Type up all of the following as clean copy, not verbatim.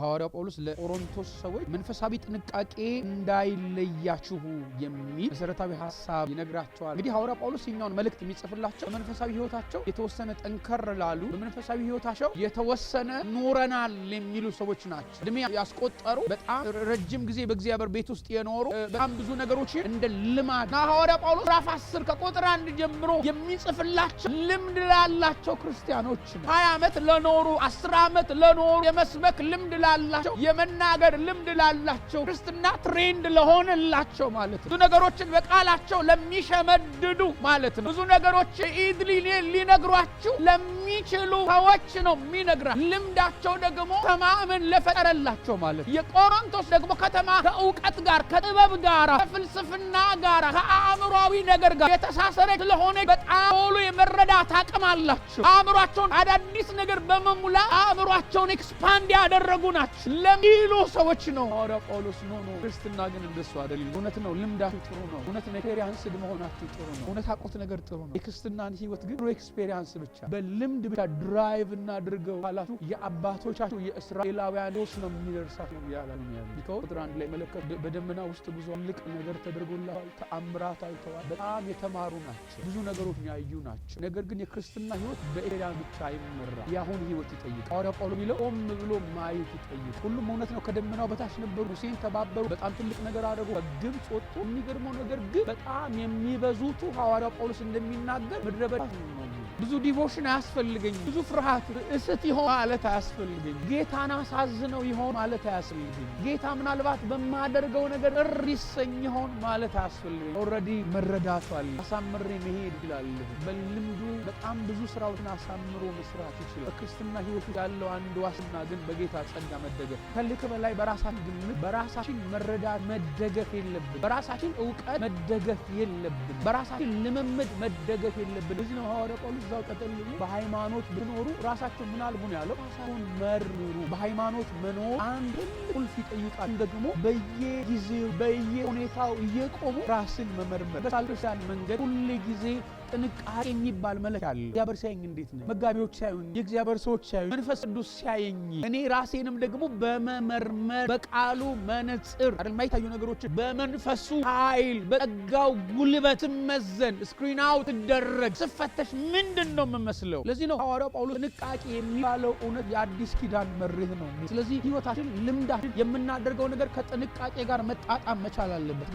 ሐዋርያው ጳውሎስ ለቆሮንቶስ ሰዎች መንፈሳዊ ጥንቃቄ እንዳይለያችሁ የሚል መሰረታዊ ሐሳብ ይነግራቸዋል። እንግዲህ ሐዋርያው ጳውሎስ የኛውን መልእክት የሚጽፍላቸው በመንፈሳዊ ሕይወታቸው የተወሰነ ጠንከር ላሉ በመንፈሳዊ ሕይወታቸው የተወሰነ ኑረናል የሚሉ ሰዎች ናቸው። እድሜ ያስቆጠሩ በጣም ረጅም ጊዜ በእግዚአብሔር ቤት ውስጥ የኖሩ በጣም ብዙ ነገሮችን እንደ ልማድ ሐዋርያው ጳውሎስ ምዕራፍ 10 ከቁጥር 1 ጀምሮ የሚጽፍላቸው ልምድ ላላቸው ክርስቲያኖች ነው። 20 ዓመት ለኖሩ 10 ዓመት ለኖሩ የመስበክ ልምድ ላላቸው የመናገር ልምድ ላላቸው ክርስትና ትሬንድ ለሆነላቸው ማለት ነው። ብዙ ነገሮችን በቃላቸው ለሚሸመድዱ ማለት ነው። ብዙ ነገሮች ኢድሊ ሊነግሯችሁ ለሚችሉ ሰዎች ነው የሚነግራ። ልምዳቸው ደግሞ ተማመን ለፈጠረላቸው ማለት ነው። የቆሮንቶስ ደግሞ ከተማ ከእውቀት ጋር ከጥበብ ጋር ከፍልስፍና ጋር ከአእምሯዊ ነገር ጋር የተሳሰረች ስለሆነ በጣም ቶሎ የመረዳት አቅም አላቸው። አእምሯቸውን አዳዲስ ነገር በመሙላ አእምሯቸውን ኤክስፓንድ ያደረጉ ናቸው ለሚሉ ሰዎች ነው ሐዋርያው ጳውሎስ ነው ክርስትና ግን እንደሱ አይደለም። እውነት ነው ልምዳችሁ ጥሩ ነው። እውነት ነው ኤክስፔሪያንስ መሆናችሁ ጥሩ ነው። እውነት አቆት ነገር ጥሩ ነው። የክርስትናን ህይወት ግን ኤክስፔሪያንስ ብቻ በልምድ ብቻ ድራይቭ እናድርገው ካላችሁ የአባቶቻችሁ የእስራኤላውያን ዶስ ነው የሚደርሳችሁ ያላሉ ቢኮዝ ቁጥር 1 ላይ መለከት በደመና ውስጥ ጉዞ ልቅ ነገር ተደርጎላል። ተአምራት አይተዋል። በጣም የተማሩ ናቸው። ብዙ ነገሮች ያዩ ናቸው። ነገር ግን የክርስትና ህይወት በኤሪያ ብቻ አይመራ። የአሁን ህይወት ይጠይቃል። ሐዋርያው ጳውሎስ የሚለው ቆም ብሎ ማየት ይጠይቃል። ሁሉም እውነት ነው። ከደመናው በታች ነበሩ። ሙሴን ተባበሩ። በጣም ትልቅ ነገር አደረጉ። ከግብፅ ወጡ። የሚገርመው ነገር ግን በጣም የሚበዙቱ ሐዋርያው ጳውሎስ እንደሚናገር ምድረ በዳ ነው። ብዙ ዲቮሽን አያስፈልገኝም። ብዙ ፍርሃት እስት ይሆን ማለት አያስፈልገኝም። ጌታን አሳዝነው ይሆን ማለት አያስፈልገኝም። ጌታ ምናልባት በማደርገው ነገር እሪሰኝ ይሆን ማለት አያስፈልገኝም። ኦልሬዲ መረዳቱ አለ። አሳምሬ መሄድ ይችላል። በልምዱ በጣም ብዙ ስራዎችን አሳምሮ መስራት ይችላል። በክርስትና ህይወት ያለው አንድ ዋስና ግን በጌታ ጸጋ መደገፍ። ከልክ በላይ በራሳችን ግምት በራሳችን መረዳት መደገፍ የለብን። በራሳችን ዕውቀት መደገፍ የለብን። በራሳችን ልምምድ መደገፍ የለብን። እዚህ ነው ሐዋርያው ጳውሎስ ዛው ቀጠል በሃይማኖት ብኖሩ ራሳቸው ምን አልቡ ነው ያለው? ራሳቸውን መርምሩ። በሃይማኖት መኖር አንድ ቁልፍ ይጠይቃል። ደግሞ በየጊዜው በየሁኔታው እየቆሙ ራስን መመርመር። በሳልክርስቲያን መንገድ ሁሉ ጊዜ ጥንቃቄ የሚባል መለክ አለ። እግዚአብሔር ሲያየኝ እንዴት ነው? መጋቢዎች ሲያዩኝ፣ የእግዚአብሔር ሰዎች ሲያዩኝ፣ መንፈስ ቅዱስ ሲያየኝ እኔ ራሴንም ደግሞ በመመርመር በቃሉ መነጽር አይደል ማይታዩ ነገሮች በመንፈሱ ኃይል በጸጋው ጉልበት መዘን ስክሪን አውት ደረግ ስፈተሽ ምንድነው የምመስለው? ለዚህ ነው ሐዋርያው ጳውሎስ ጥንቃቄ የሚባለው እውነት የአዲስ ኪዳን መርህ ነው። ስለዚህ ህይወታችን ልምዳችን የምናደርገው ነገር ከጥንቃቄ ጋር መጣጣም መቻል አለበት።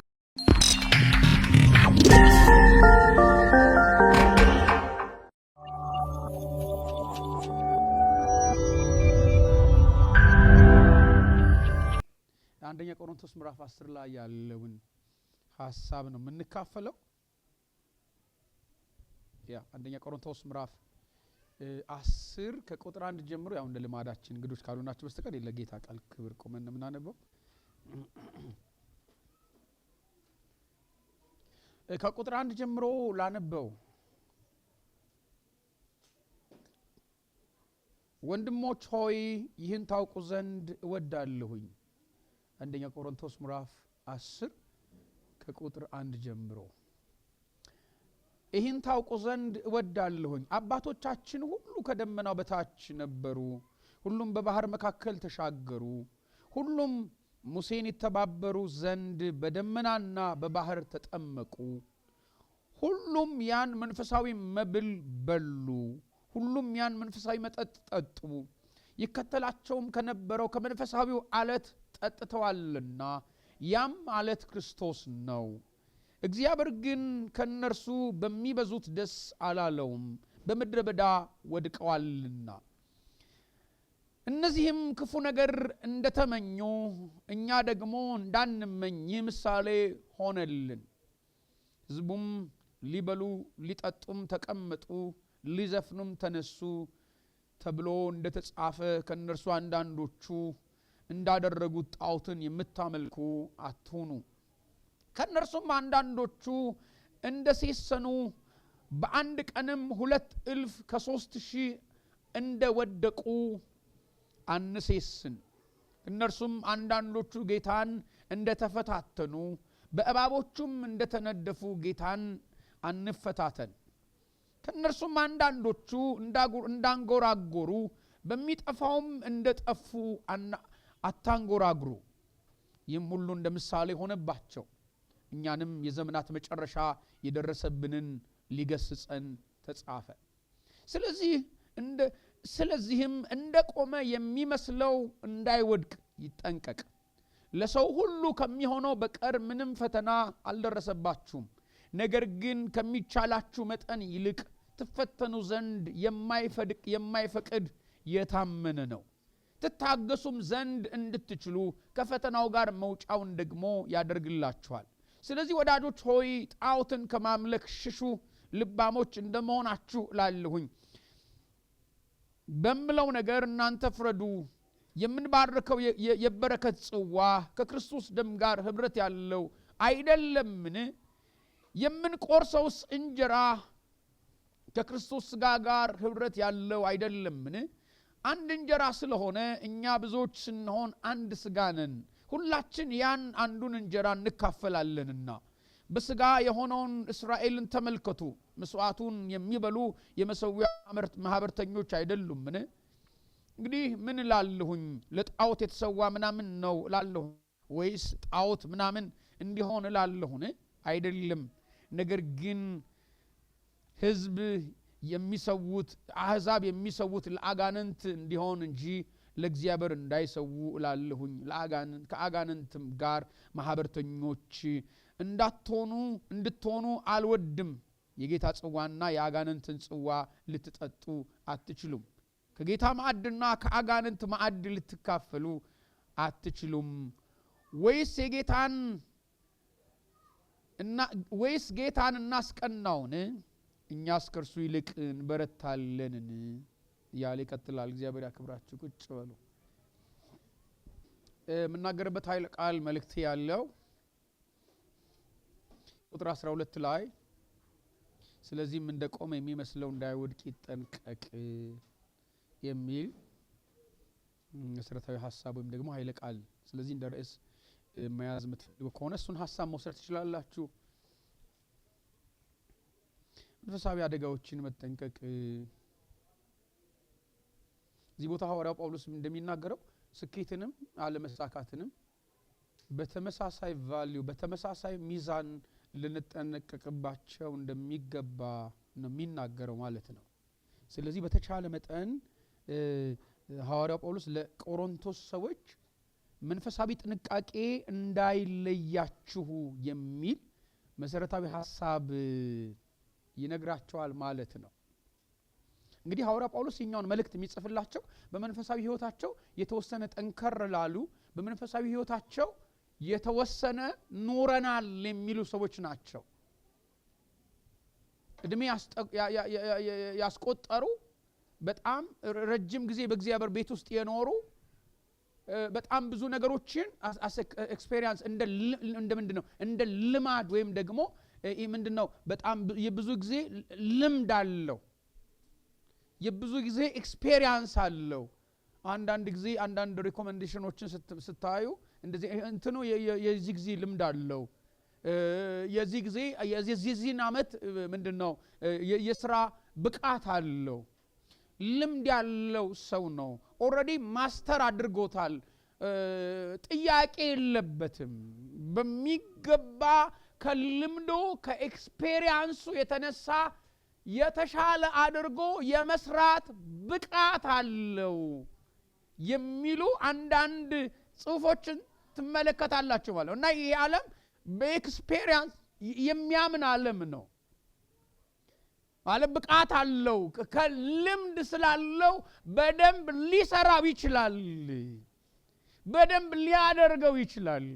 አንደኛ ቆሮንቶስ ምዕራፍ 10 ላይ ያለውን ሐሳብ ነው የምንካፈለው። አንደኛ ቆሮንቶስ ምዕራፍ 10 ከቁጥር 1 ጀምሮ ያው እንደ ልማዳችን እንግዶች ካሉናችሁ በስተቀር ለጌታ ቃል ክብር ቆመን ነው የምናነበው። ከቁጥር 1 ጀምሮ ላነበው። ወንድሞች ሆይ ይህን ታውቁ ዘንድ እወዳለሁኝ። አንደኛ ቆሮንቶስ ምዕራፍ 10 ከቁጥር 1 ጀምሮ ይህን ታውቁ ዘንድ እወዳለሁኝ። አባቶቻችን ሁሉ ከደመናው በታች ነበሩ። ሁሉም በባህር መካከል ተሻገሩ። ሁሉም ሙሴን ይተባበሩ ዘንድ በደመናና በባህር ተጠመቁ። ሁሉም ያን መንፈሳዊ መብል በሉ። ሁሉም ያን መንፈሳዊ መጠጥ ጠጡ። ይከተላቸውም ከነበረው ከመንፈሳዊው አለት ጠጥተዋልና ያም አለት ክርስቶስ ነው። እግዚአብሔር ግን ከነርሱ በሚበዙት ደስ አላለውም፣ በምድረ በዳ ወድቀዋልና። እነዚህም ክፉ ነገር እንደተመኙ እኛ ደግሞ እንዳንመኝ ምሳሌ ሆነልን። ሕዝቡም ሊበሉ ሊጠጡም ተቀመጡ፣ ሊዘፍኑም ተነሱ ተብሎ እንደተጻፈ ከነርሱ አንዳንዶቹ እንዳደረጉት ጣዖትን የምታመልኩ አትሁኑ። ከነርሱም አንዳንዶቹ እንደሴሰኑ በአንድ ቀንም 2,000 ከ3,000 እንደወደቁ አንሴስን። እነርሱም አንዳንዶቹ ጌታን እንደተፈታተኑ በእባቦቹም እንደተነደፉ ጌታን አንፈታተን። ከነርሱም አንዳንዶቹ እንዳንጎራጎሩ በሚጠፋውም እንደጠፉ አታንጎራጉሩ። ይህም ሁሉ እንደ ምሳሌ ሆነባቸው እኛንም የዘመናት መጨረሻ የደረሰብንን ሊገስጸን ተጻፈ። ስለዚህም እንደቆመ የሚመስለው እንዳይወድቅ ይጠንቀቅ። ለሰው ሁሉ ከሚሆነው በቀር ምንም ፈተና አልደረሰባችሁም። ነገር ግን ከሚቻላችሁ መጠን ይልቅ ትፈተኑ ዘንድ የማይፈቅድ የታመነ ነው። ትታገሱም ዘንድ እንድትችሉ ከፈተናው ጋር መውጫውን ደግሞ ያደርግላችኋል። ስለዚህ ወዳጆች ሆይ ጣዖትን ከማምለክ ሽሹ። ልባሞች እንደመሆናችሁ እላለሁኝ በምለው ነገር እናንተ ፍረዱ። የምንባርከው የበረከት ጽዋ ከክርስቶስ ደም ጋር ህብረት ያለው አይደለምን? የምንቆርሰውስ እንጀራ ከክርስቶስ ሥጋ ጋር ህብረት ያለው አይደለምን? አንድ እንጀራ ስለሆነ እኛ ብዙዎች ስንሆን አንድ ሥጋ ነን። ሁላችን ያን አንዱን እንጀራ እንካፈላለንና። በሥጋ የሆነውን እስራኤልን ተመልከቱ። መስዋዕቱን የሚበሉ የመሠዊያ ማህበርተኞች አይደሉምን? እንግዲህ ምን እላለሁኝ? ለጣዖት የተሰዋ ምናምን ነው እላለሁ ወይስ ጣዖት ምናምን እንዲሆን እላለሁን? አይደለም። ነገር ግን አሕዛብ የሚሰዉት ለአጋንንት እንዲሆን እንጂ ለእግዚአብሔር እንዳይሰዉ እላለሁኝ። ከአጋንንትም ጋር ማህበርተኞች እንድትሆኑ አልወድም። የጌታ ጽዋና የአጋንንትን ጽዋ ልትጠጡ አትችሉም። ከጌታ ማዕድና ከአጋንንት ማዕድ ልትካፈሉ አትችሉም። ወይስ ጌታን እናስቀናውን? እኛስ ከእርሱ ይልቅ እንበረታለንን? እያለ ይቀጥላል። እግዚአብሔር ያክብራችሁ። ቁጭ በሉ። የምናገርበት ኃይለ ቃል መልእክት ያለው ቁጥር 12 ላይ ስለዚህም እንደቆመ የሚመስለው እንዳይወድቅ ይጠንቀቅ የሚል መሰረታዊ ሐሳብ ወይም ደግሞ ኃይለ ቃል። ስለዚህ እንደ ርዕስ መያዝ የምትፈልጉ ከሆነ እሱን ሐሳብ መውሰድ ትችላላችሁ። መንፈሳዊ አደጋዎችን መጠንቀቅ። እዚህ ቦታ ሐዋርያው ጳውሎስ እንደሚናገረው ስኬትንም አለመሳካትንም በተመሳሳይ ቫልዩ በተመሳሳይ ሚዛን ልንጠነቀቅባቸው እንደሚገባ ነው የሚናገረው ማለት ነው። ስለዚህ በተቻለ መጠን ሐዋርያው ጳውሎስ ለቆሮንቶስ ሰዎች መንፈሳዊ ጥንቃቄ እንዳይለያችሁ የሚል መሰረታዊ ሐሳብ ይነግራቸዋል ማለት ነው። እንግዲህ ሐዋርያው ጳውሎስ የኛውን መልእክት የሚጽፍላቸው በመንፈሳዊ ሕይወታቸው የተወሰነ ጠንከር ላሉ በመንፈሳዊ ሕይወታቸው የተወሰነ ኑረናል የሚሉ ሰዎች ናቸው። እድሜ ያስቆጠሩ በጣም ረጅም ጊዜ በእግዚአብሔር ቤት ውስጥ የኖሩ በጣም ብዙ ነገሮችን ኤክስፔሪየንስ እንደ ምንድነው እንደ ልማድ ወይም ደግሞ ምንድነው በጣም የብዙ ጊዜ ልምድ አለው፣ የብዙ ጊዜ ኤክስፔሪየንስ አለው። አንዳንድ ጊዜ አንዳንድ ሪኮሜንዴሽኖችን ስታዩ እንደዚህ እንትኑ የዚህ ጊዜ ልምድ አለው፣ የዚህ ጊዜ የዚህን ዓመት ምንድነው የሥራ ብቃት አለው፣ ልምድ ያለው ሰው ነው። ኦልሬዲ ማስተር አድርጎታል፣ ጥያቄ የለበትም። በሚገባ ከልምዶ ከኤክስፔሪየንሱ የተነሳ የተሻለ አድርጎ የመስራት ብቃት አለው የሚሉ አንዳንድ ጽሑፎችን ትመለከታላችሁ ማለት ነው። እና ይሄ ዓለም በኤክስፔሪየንስ የሚያምን ዓለም ነው ማለት ብቃት አለው። ከልምድ ስላለው በደንብ ሊሰራው ይችላል፣ በደንብ ሊያደርገው ይችላል፣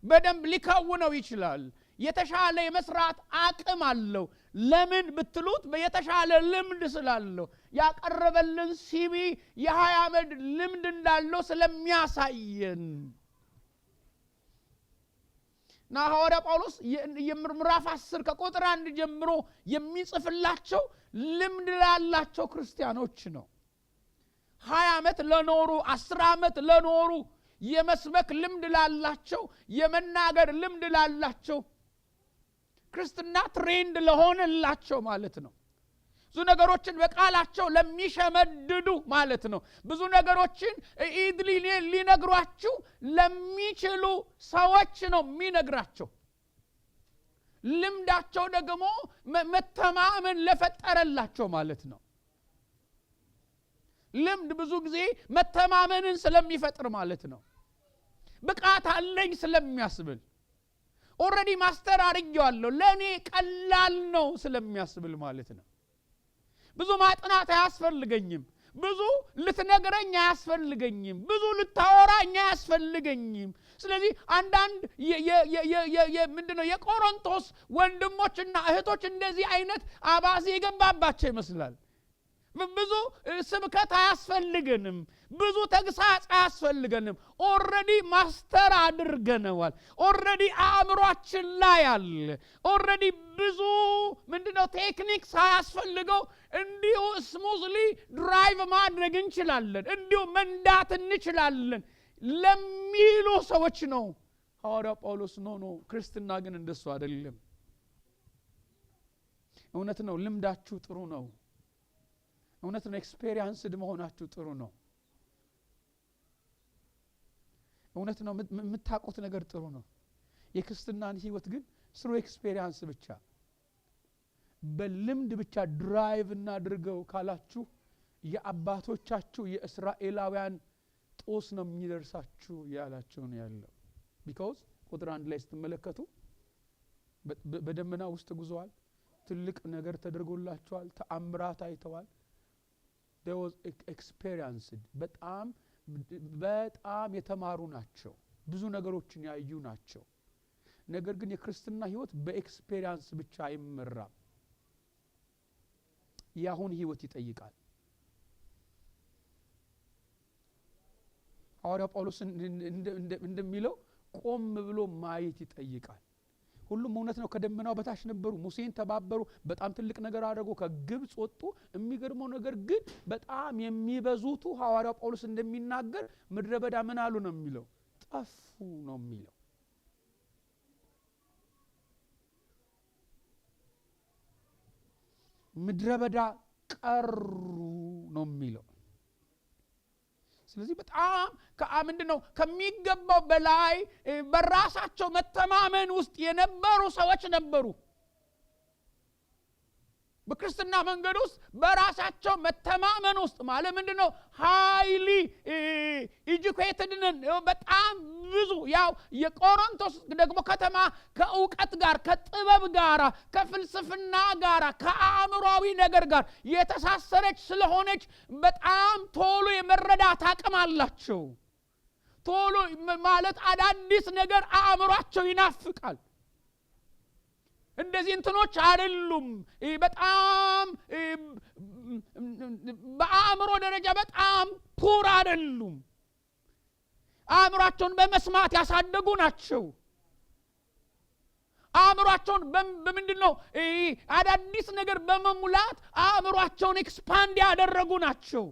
በደንብ ሊካውነው ይችላል። የተሻለ የመስራት አቅም አለው። ለምን ብትሉት የተሻለ ልምድ ስላለው ያቀረበልን ሲቪ የ20 ዓመት ልምድ እንዳለው ስለሚያሳየን እና ሐዋርያ ጳውሎስ የምዕራፍ 10 ከቁጥር 1 ጀምሮ የሚጽፍላቸው ልምድ ላላቸው ክርስቲያኖች ነው። 20 ዓመት ለኖሩ 10 ዓመት ለኖሩ የመስበክ ልምድ ላላቸው የመናገር ልምድ ላላቸው ክርስትና ትሬንድ ለሆነላቸው ማለት ነው። ብዙ ነገሮችን በቃላቸው ለሚሸመድዱ ማለት ነው። ብዙ ነገሮችን ኢድሊ ሊነግሯችሁ ለሚችሉ ሰዎች ነው የሚነግራቸው። ልምዳቸው ደግሞ መተማመን ለፈጠረላቸው ማለት ነው። ልምድ ብዙ ጊዜ መተማመንን ስለሚፈጥር ማለት ነው። ብቃት አለኝ ስለሚያስብል ኦሬዲ ማስተር አድርጌዋለሁ ለኔ ቀላል ነው ስለሚያስብል ማለት ነው። ብዙ ማጥናት አያስፈልገኝም፣ ብዙ ልትነግረኝ አያስፈልገኝም፣ ብዙ ልታወራኝ አያስፈልገኝም። ስለዚህ አንዳንድ ምንድነው የቆሮንቶስ ወንድሞችና እህቶች እንደዚህ አይነት አባዜ የገባባቸው ይመስላል። ብዙ ስብከት አያስፈልገንም፣ ብዙ ተግሳጽ አያስፈልገንም። ኦሬዲ ማስተር አድርገነዋል። ኦሬዲ አእምሮአችን ላይ አለ። ኦሬዲ ብዙ ምንድነው ቴክኒክስ አያስፈልገው። እንዲሁ ስሙዝሊ ድራይቭ ማድረግ እንችላለን፣ እንዲሁ መንዳት እንችላለን ለሚሉ ሰዎች ነው ሐዋርያው ጳውሎስ ኖ ክርስትና ግን እንደሱ አይደለም። እውነት ነው ልምዳችሁ ጥሩ ነው፣ እውነት ነው ኤክስፔሪየንስድ መሆናችሁ ጥሩ ነው፣ እውነት ነው የምታውቁት ነገር ጥሩ ነው። የክርስትናን ህይወት ግን ስሩ ኤክስፔሪየንስ ብቻ በልምድ ብቻ ድራይቭ እናድርገው ካላችሁ የአባቶቻችሁ የእስራኤላውያን ጦስ ነው የሚደርሳችሁ ያላችሁ ነው ያለው። ቢኮዝ ቁጥር 1 ላይ ስትመለከቱ በደመና ውስጥ ተጉዘዋል፣ ትልቅ ነገር ተደርጎላቸዋል፣ ተአምራት አይተዋል። there was experienced በጣም የተማሩ ናቸው፣ ብዙ ነገሮችን ያዩ ናቸው። ነገር ግን የክርስትና ህይወት በኤክስፔሪየንስ ብቻ አይመራም፣ ያሁን ህይወት ይጠይቃል። ሐዋርያው ጳውሎስ እንደሚለው ቆም ብሎ ማየት ይጠይቃል። ሁሉም እውነት ነው ከደመናው በታች ነበሩ፣ ሙሴን ተባበሩ፣ በጣም ትልቅ ነገር አደረጉ፣ ከግብጽ ወጡ። የሚገርመው ነገር ግን በጣም የሚበዙቱ ሐዋርያው ጳውሎስ እንደሚናገር ምድረ በዳ ምን አሉ ነው የሚለው? ጠፉ ነው የሚለው። ምድረ በዳ ቀሩ ነው የሚለው። ስለዚህ በጣም ምንድነው ከሚገባው በላይ በራሳቸው መተማመን ውስጥ የነበሩ ሰዎች ነበሩ። በክርስትና መንገድ ውስጥ በራሳቸው መተማመን ውስጥ ማለት ምንድነው ሃይሊ ኤጁኬትድ ነን። በጣም ብዙ ያው የቆሮንቶስ ደግሞ ከተማ ከእውቀት ጋር ከጥበብ ጋር ከፍልስፍና ጋር ከአእምሮአዊ ነገር ጋር የተሳሰረች ስለሆነች በጣም ቶሎ የመረዳት አቅም አላቸው። ቶሎ ማለት አዳዲስ ነገር አእምሮአቸው ይናፍቃል። እንደዚህ እንትኖች አይደሉም። በጣም በአእምሮ ደረጃ በጣም ፑር አይደሉም። አእምሮአቸውን በመስማት ያሳደጉ ናቸው። አእምሮአቸውን በምንድነው አዳዲስ ነገር በመሙላት አእምሮአቸውን ኤክስፓንድ ያደረጉ ናቸው።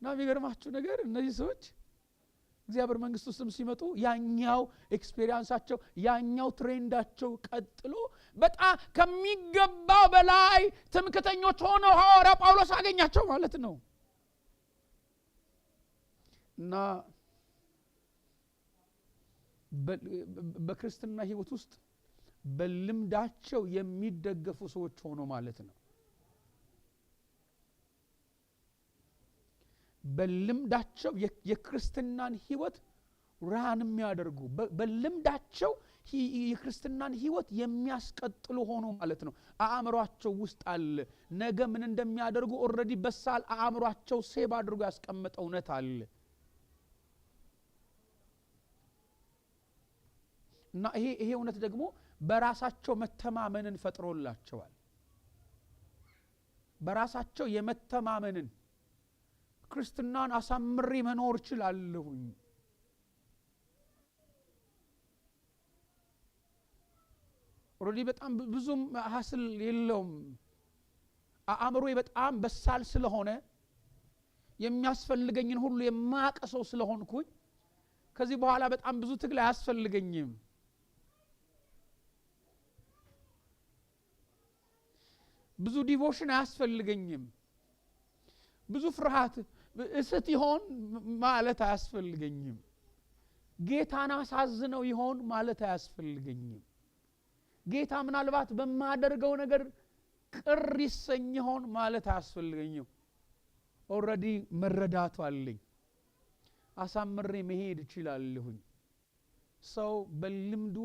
እና የሚገርማችሁ ነገር እነዚህ ሰዎች እግዚአብሔር መንግስት ውስጥም ሲመጡ ያኛው ኤክስፔሪየንሳቸው ያኛው ትሬንዳቸው ቀጥሎ በጣም ከሚገባው በላይ ትምክተኞች ሆነው ሐዋርያው ጳውሎስ አገኛቸው ማለት ነው። እና በክርስትና ህይወት ውስጥ በልምዳቸው የሚደገፉ ሰዎች ሆነው ማለት ነው። በልምዳቸው የክርስትናን ህይወት ራን የሚያደርጉ በልምዳቸው የክርስትናን ህይወት የሚያስቀጥሉ ሆኖ ማለት ነው። አእምሮአቸው ውስጥ አለ ነገ ምን እንደሚያደርጉ ኦሬዲ በሳል አእምሮአቸው ሴቭ አድርጎ ያስቀመጠው እውነት አለ። እና ይሄ እውነት ደግሞ በራሳቸው መተማመንን ፈጥሮላቸዋል። በራሳቸው የመተማመንን ክርስትናን አሳምሬ መኖር እችላለሁኝ፣ ኦሬዲ በጣም ብዙም ሐስል የለውም፣ አእምሮዬ በጣም በሳል ስለሆነ የሚያስፈልገኝን ሁሉ የማቀሰው ስለሆንኩኝ ከዚህ በኋላ በጣም ብዙ ትግል አያስፈልገኝም። ብዙ ዲቮሽን አያስፈልገኝም ብዙ ፍርሃት እስት ይሆን ማለት አያስፈልገኝም ጌታን አሳዝነው ይሆን ማለት አያስፈልገኝም ጌታ ምናልባት በማደርገው ነገር ቅር ይሰኝ ይሆን ማለት አያስፈልገኝም ኦሬዲ መረዳቱ አለኝ አሳምሬ መሄድ ይችላልሁኝ ሰው በልምዱ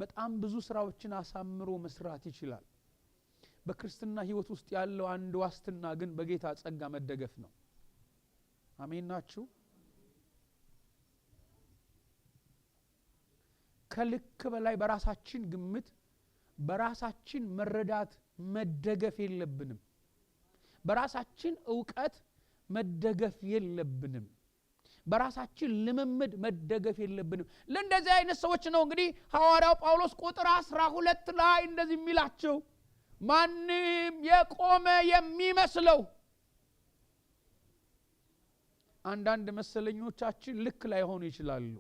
በጣም ብዙ ስራዎችን አሳምሮ መስራት ይችላል በክርስትና ህይወት ውስጥ ያለው አንድ ዋስትና ግን በጌታ ጸጋ መደገፍ ነው አሜን ናችሁ ከልክ በላይ በራሳችን ግምት በራሳችን መረዳት መደገፍ የለብንም በራሳችን ዕውቀት መደገፍ የለብንም በራሳችን ልምምድ መደገፍ የለብንም ለእንደዚህ አይነት ሰዎች ነው እንግዲህ ሐዋርያው ጳውሎስ ቁጥር 12 ላይ እንደዚህ የሚላቸው ማንም የቆመ የሚመስለው አንዳንድ መሰለኞቻችን ልክ ላይ ሆኑ ይችላሉ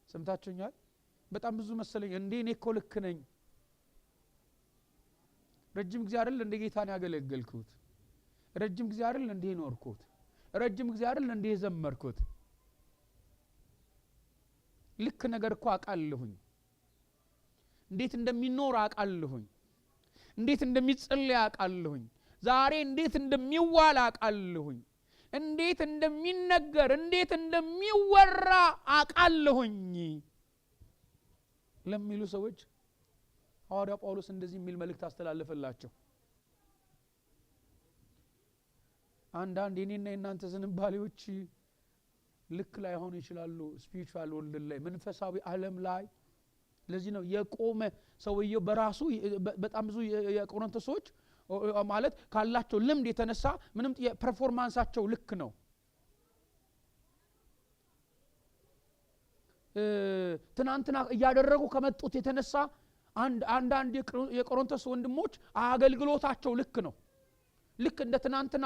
ሰምታችሁኛል በጣም ብዙ መሰለኝ እንዴ እኔ እኮ ልክ ነኝ ረጅም ጊዜ አይደል እንደ ጌታን ያገለገልኩት ረጅም ጊዜ አይደል እንደ ኖርኩት ረጅም ጊዜ አይደል እንደ ዘመርኩት ልክ ነገር እኮ አቃለሁኝ እንዴት እንደሚኖር አቃለሁኝ እንዴት እንደሚጸልይ አቃለሁኝ ዛሬ እንዴት እንደሚዋል አቃለሁኝ እንዴት እንደሚነገር እንዴት እንደሚወራ አቃለሁኝ ለሚሉ ሰዎች ሐዋርያው ጳውሎስ እንደዚህ የሚል መልእክት አስተላለፈላቸው አንዳንድ የኔና የናንተ ዝንባሌዎች ልክ ላይ ሆነ ይችላሉ ስፒሪቹዋል ወርልድ ላይ መንፈሳዊ ዓለም ላይ ለዚህ ነው የቆመ ሰውየው በራሱ በጣም ብዙ የቆሮንቶስ ሰዎች ማለት ካላቸው ልምድ የተነሳ ምንም ፐርፎርማንሳቸው ልክ ነው ትናንትና ያደረጉ ከመጡት የተነሳ አንድ የቆሮንቶስ ወንድሞች አገልግሎታቸው ልክ ነው ልክ እንደ ትናንትና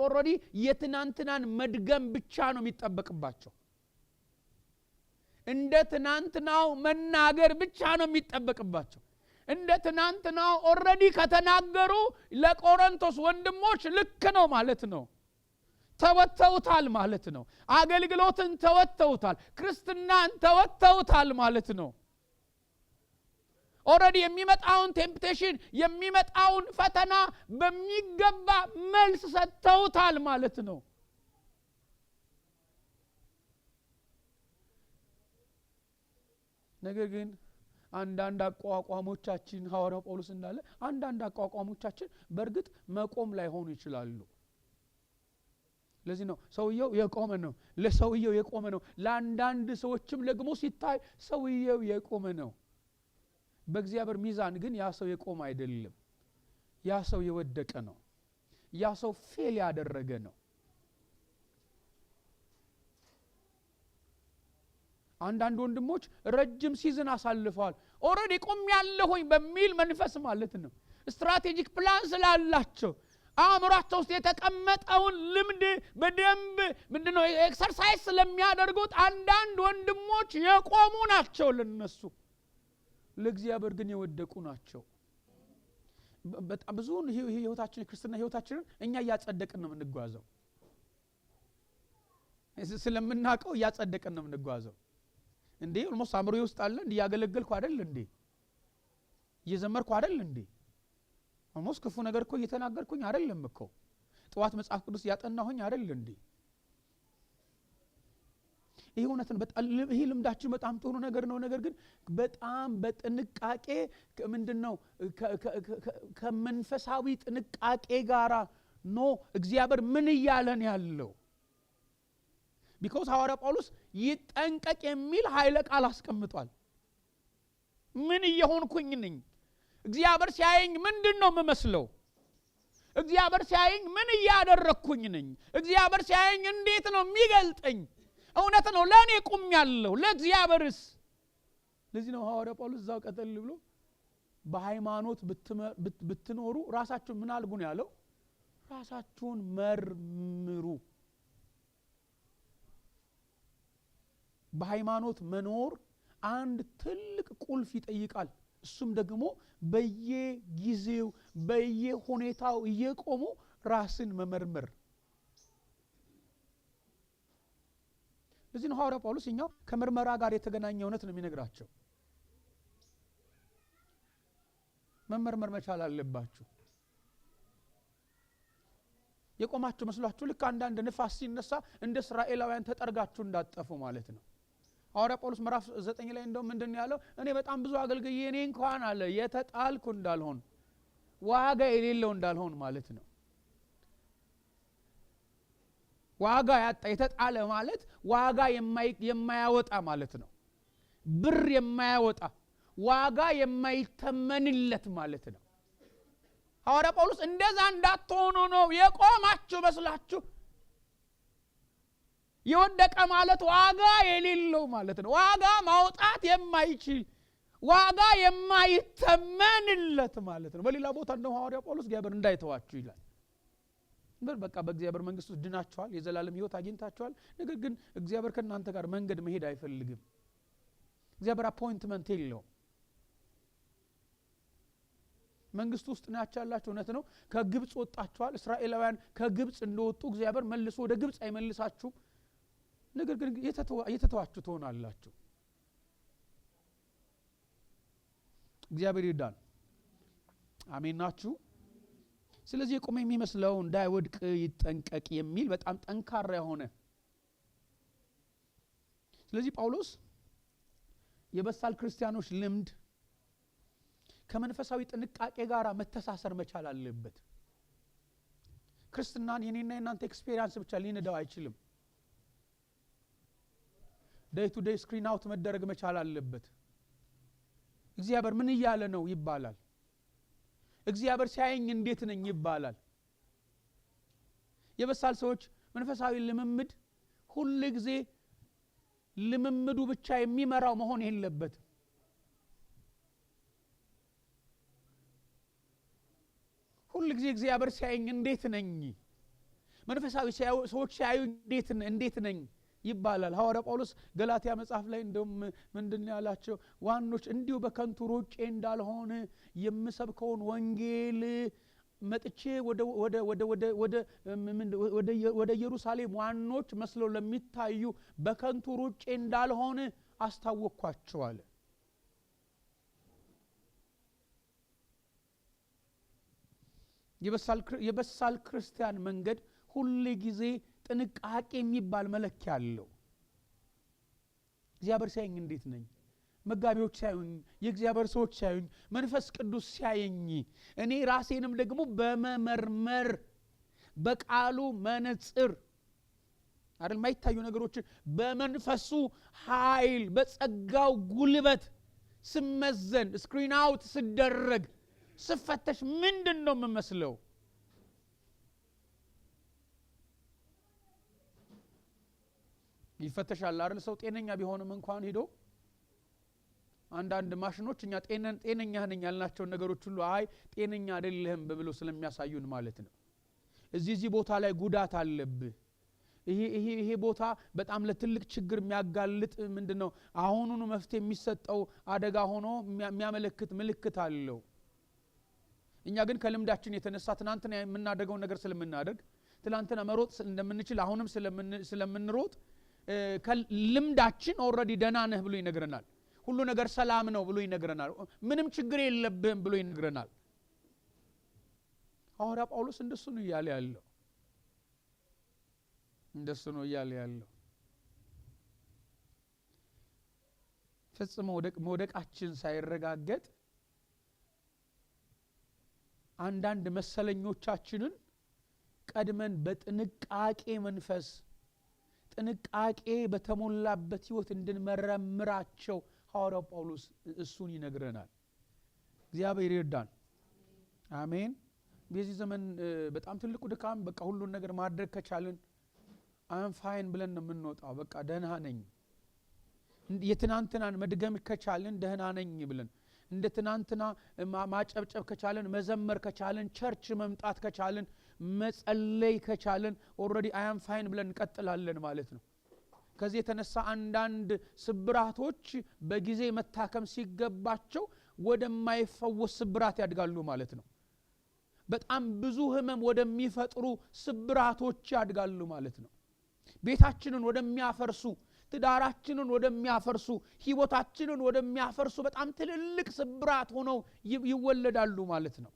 ኦሬዲ የትናንትናን መድገም ብቻ ነው የሚጠበቅባቸው እንደ ትናንትናው መናገር ብቻ ነው የሚጠበቅባቸው እንደ ትናንትናው ኦሬዲ ከተናገሩ ለቆሮንቶስ ወንድሞች ልክ ነው ማለት ነው ተወተውታል ማለት ነው አገልግሎትን ተወተውታል ክርስትናን ተወተውታል ማለት ነው ኦሬዲ የሚመጣውን ቴምፕቴሽን የሚመጣውን ፈተና በሚገባ መልስ ሰጥተውታል ማለት ነው ነገር ግን አንዳንድ አቋቋሞቻችን ሐዋርያው ጳውሎስ እንዳለ አንዳንድ አቋቋሞቻችን በእርግጥ መቆም ላይ ሆኑ ይችላሉ ለዚህ ነው ሰውየው የቆመ ነው ለሰውየው የቆመ ነው ለአንዳንድ ሰዎችም ደግሞ ሲታይ ሰውየው የቆመ ነው በእግዚአብሔር ሚዛን ግን ያ ሰው የቆመ አይደለም ያ ሰው የወደቀ ነው ያ ሰው ፌል ያደረገ ነው አንዳንድ ወንድሞች ረጅም ሲዝን አሳልፈዋል ኦሬዲ ቆም ያለሁኝ በሚል መንፈስ ማለት ነው ስትራቴጂክ ፕላን ስላላቸው አእምሯቸው ውስጥ የተቀመጠውን ልምድ በደንብ ምንድነው ኤክሰርሳይዝ ስለሚያደርጉት አንዳንድ ወንድሞች የቆሙ ናቸው ለነሱ ለእግዚአብሔር ግን የወደቁ ናቸው በጣም ብዙ ህይወታችን ክርስትና ህይወታችንን እኛ ያጸደቅን ነው የምንጓዘው ስለምናቀው ያጸደቅን ነው የምንጓዘው እንዴ ኦልሞስት አምሮ ውስጥ አለ እንዴ ያገለገልኩ አይደል እንዴ እየዘመርኩ አይደል እንዴ ኦልሞስት ክፉ ነገር እኮ እየተናገርኩኝ አይደለም እኮ ጧት መጽሐፍ ቅዱስ ያጠናሁኝ አይደል እንዴ ይሄ እውነትን በጣም ይሄ ልምዳችን በጣም ጥሩ ነገር ነው ነገር ግን በጣም በጥንቃቄ ምንድነው ከመንፈሳዊ ጥንቃቄ ጋራ ኖ እግዚአብሔር ምን ይያለን ያለው because ሐዋርያ ጳውሎስ ይጠንቀቅ የሚል ኃይለ ቃል አስቀምጧል ምን እየሆንኩኝ ነኝ እግዚአብሔር ሲያየኝ ምንድነው መመስለው እግዚአብሔር ሲያየኝ ምን ያደረኩኝ ነኝ እግዚአብሔር ሲያየኝ እንዴት ነው የሚገልጠኝ እውነት ነው ለኔ ቁም ያለው ለእግዚአብሔርስ ለዚህ ነው ሐዋርያ ጳውሎስ ዛው ቀጠል ብሎ በሃይማኖት ብትኖሩ ራሳችሁን ምን አልጉ ነው ያለው ራሳችሁን መርምሩ በሃይማኖት መኖር አንድ ትልቅ ቁልፍ ይጠይቃል እሱም ደግሞ በየጊዜው በየሁኔታው እየቆሙ ራስን መመርመር። ለዚህ ነው ሐዋርያው ጳውሎስ እኛው ከምርመራ ጋር የተገናኘ እውነት ነው የሚነግራቸው። መመርመር መቻል አለባችሁ። የቆማችሁ መስሏችሁ ልክ አንዳንድ ንፋስ ሲነሳ እንደ እስራኤላውያን ተጠርጋችሁ እንዳትጠፉ ማለት ነው። ሐዋርያው ጳውሎስ ምዕራፍ 9 ላይ እንደውም ምንድነው ያለው? እኔ በጣም ብዙ አገልግዬ እኔ እንኳን አለ የተጣልኩ እንዳልሆን ዋጋ የሌለው እንዳልሆን ማለት ነው። ዋጋ ያጣ የተጣለ ማለት ዋጋ የማያወጣ ማለት ነው። ብር የማያወጣ ዋጋ የማይተመንለት ማለት ነው። ሐዋርያው ጳውሎስ እንደዛ እንዳትሆኑ ነው የቆማችሁ መስላችሁ። የወደቀ ማለት ዋጋ የሌለው ማለት ነው። ዋጋ ማውጣት የማይችል ዋጋ የማይተመንለት ማለት ነው። በሌላ ቦታ እንደው ሐዋርያው ጳውሎስ እግዚአብሔር እንዳይተዋችሁ ይላል። በቃ በእግዚአብሔር መንግስት ውስጥ ድናችኋል፣ የዘላለም ሕይወት አግኝታችኋል። ነገር ግን እግዚአብሔር ከእናንተ ጋር መንገድ መሄድ አይፈልግም። እግዚአብሔር አፖይንትመንት የለውም። መንግስቱ ውስጥ ናችሁ ያላችሁ እውነት ነው። ከግብጽ ወጣችኋል። እስራኤላውያን ከግብጽ እንደወጡ እግዚአብሔር መልሶ ወደ ግብጽ አይመልሳችሁም። ነገር ግን የተተዋችሁ ትሆናላችሁ። እግዚአብሔር ይርዳን። አሜን ናችሁ። ስለዚህ የቆመ የሚመስለው እንዳይወድቅ ይጠንቀቅ የሚል በጣም ጠንካራ የሆነ። ስለዚህ ጳውሎስ የበሳል ክርስቲያኖች ልምድ ከመንፈሳዊ ጥንቃቄ ጋር መተሳሰር መቻል አለበት። ክርስትናን የኔና የናንተ ኤክስፒሪየንስ ብቻ ሊነዳው አይችልም። ዴይ ቱ ዴይ ስክሪን አውት መደረግ መቻል አለበት። እግዚአብሔር ምን እያለ ነው ይባላል። እግዚአብሔር ሲያየኝ እንዴት ነኝ ይባላል። የበሳል ሰዎች መንፈሳዊ ልምምድ ሁሉ ጊዜ ልምምዱ ብቻ የሚመራው መሆን የለበትም። ሁሉ ጊዜ እግዚአብሔር ሲያየኝ እንዴት ነኝ፣ መንፈሳዊ ሰዎች ሲያዩ እንዴት ነኝ ይባላል። ሐዋርያው ጳውሎስ ገላትያ መጽሐፍ ላይ እንደውም ምንድነው ያላቸው? ዋኖች እንዲሁ በከንቱ ሩጬ እንዳልሆነ የምሰብከውን ወንጌል መጥቼ ወደ ኢየሩሳሌም ዋኖች መስለው ለሚታዩ በከንቱ ሩጬ እንዳልሆነ አስታወቅኳቸው አለ። የበሳል ክርስቲያን መንገድ ሁሉ ጊዜ ጥንቃቄ የሚባል መለኪያ አለው። እግዚአብሔር ሲያየኝ እንዴት ነኝ፣ መጋቢዎች ሲያዩኝ፣ የእግዚአብሔር ሰዎች ሲያዩኝ፣ መንፈስ ቅዱስ ሲያየኝ፣ እኔ ራሴንም ደግሞ በመመርመር በቃሉ መነጽር አይደል የማይታዩ ነገሮችን በመንፈሱ ኃይል በጸጋው ጉልበት ስመዘን ስክሪን አውት ስደረግ ስፈተሽ ምንድነው የምመስለው? ይፈተሻል አይደል? ሰው ጤነኛ ቢሆንም እንኳን ሄዶ አንዳንድ ማሽኖች እኛ ጤነኛ ነኝ ያልናቸው ነገሮች ሁሉ አይ ጤነኛ አይደለህም ብለው ስለሚያሳዩን ማለት ነው። እዚህ ቦታ ላይ ጉዳት አለብህ፣ ይሄ ቦታ በጣም ለትልቅ ችግር የሚያጋልጥ ምንድነው አሁኑኑ መፍትሄ የሚሰጠው አደጋ ሆኖ የሚያመለክት ምልክት አለው። እኛ ግን ከልምዳችን የተነሳ ትናንትና የምናደርገው ነገር ስለምናደርግ ትናንትና መሮጥ እንደምንችል አሁንም ስለምንሮጥ ከልምዳችን ኦሬዲ ደህና ነህ ብሎ ይነግረናል። ሁሉ ነገር ሰላም ነው ብሎ ይነግረናል። ምንም ችግር የለብህም ብሎ ይነግረናል። ሐዋርያው ጳውሎስ እንደሱ ነው እያለ ያለው። ፈጽሞ መውደቃችን ሳይረጋገጥ አንዳንድ መሰለኞቻችንን ቀድመን በጥንቃቄ መንፈስ ጥንቃቄ በተሞላበት ህይወት እንድንመረምራቸው ሐዋርያው ጳውሎስ እሱን ይነግረናል። እግዚአብሔር ይርዳን። አሜን። በዚህ ዘመን በጣም ትልቁ ድካም በቃ ሁሉን ነገር ማድረግ ከቻልን አም ፋይን ብለን ነው የምንወጣው። በቃ ደህና ነኝ የትናንትናን መድገም ከቻልን ደህና ነኝ ብለን እንደ ትናንትና ማጨብጨብ ከቻልን መዘመር ከቻልን ቸርች መምጣት ከቻልን መጸለይ ከቻልን ኦሬዲ አም ፋይን ብለን እንቀጥላለን ማለት ነው። ከዚህ የተነሳ አንዳንድ ስብራቶች በጊዜ መታከም ሲገባቸው ወደማይፈወስ ስብራት ያድጋሉ ማለት ነው። በጣም ብዙ ህመም ወደሚፈጥሩ ስብራቶች ያድጋሉ ማለት ነው። ቤታችንን ወደሚያፈርሱ፣ ትዳራችንን ወደሚያፈርሱ፣ ህይወታችንን ወደሚያፈርሱ በጣም ትልልቅ ስብራት ሆነው ይወለዳሉ ማለት ነው።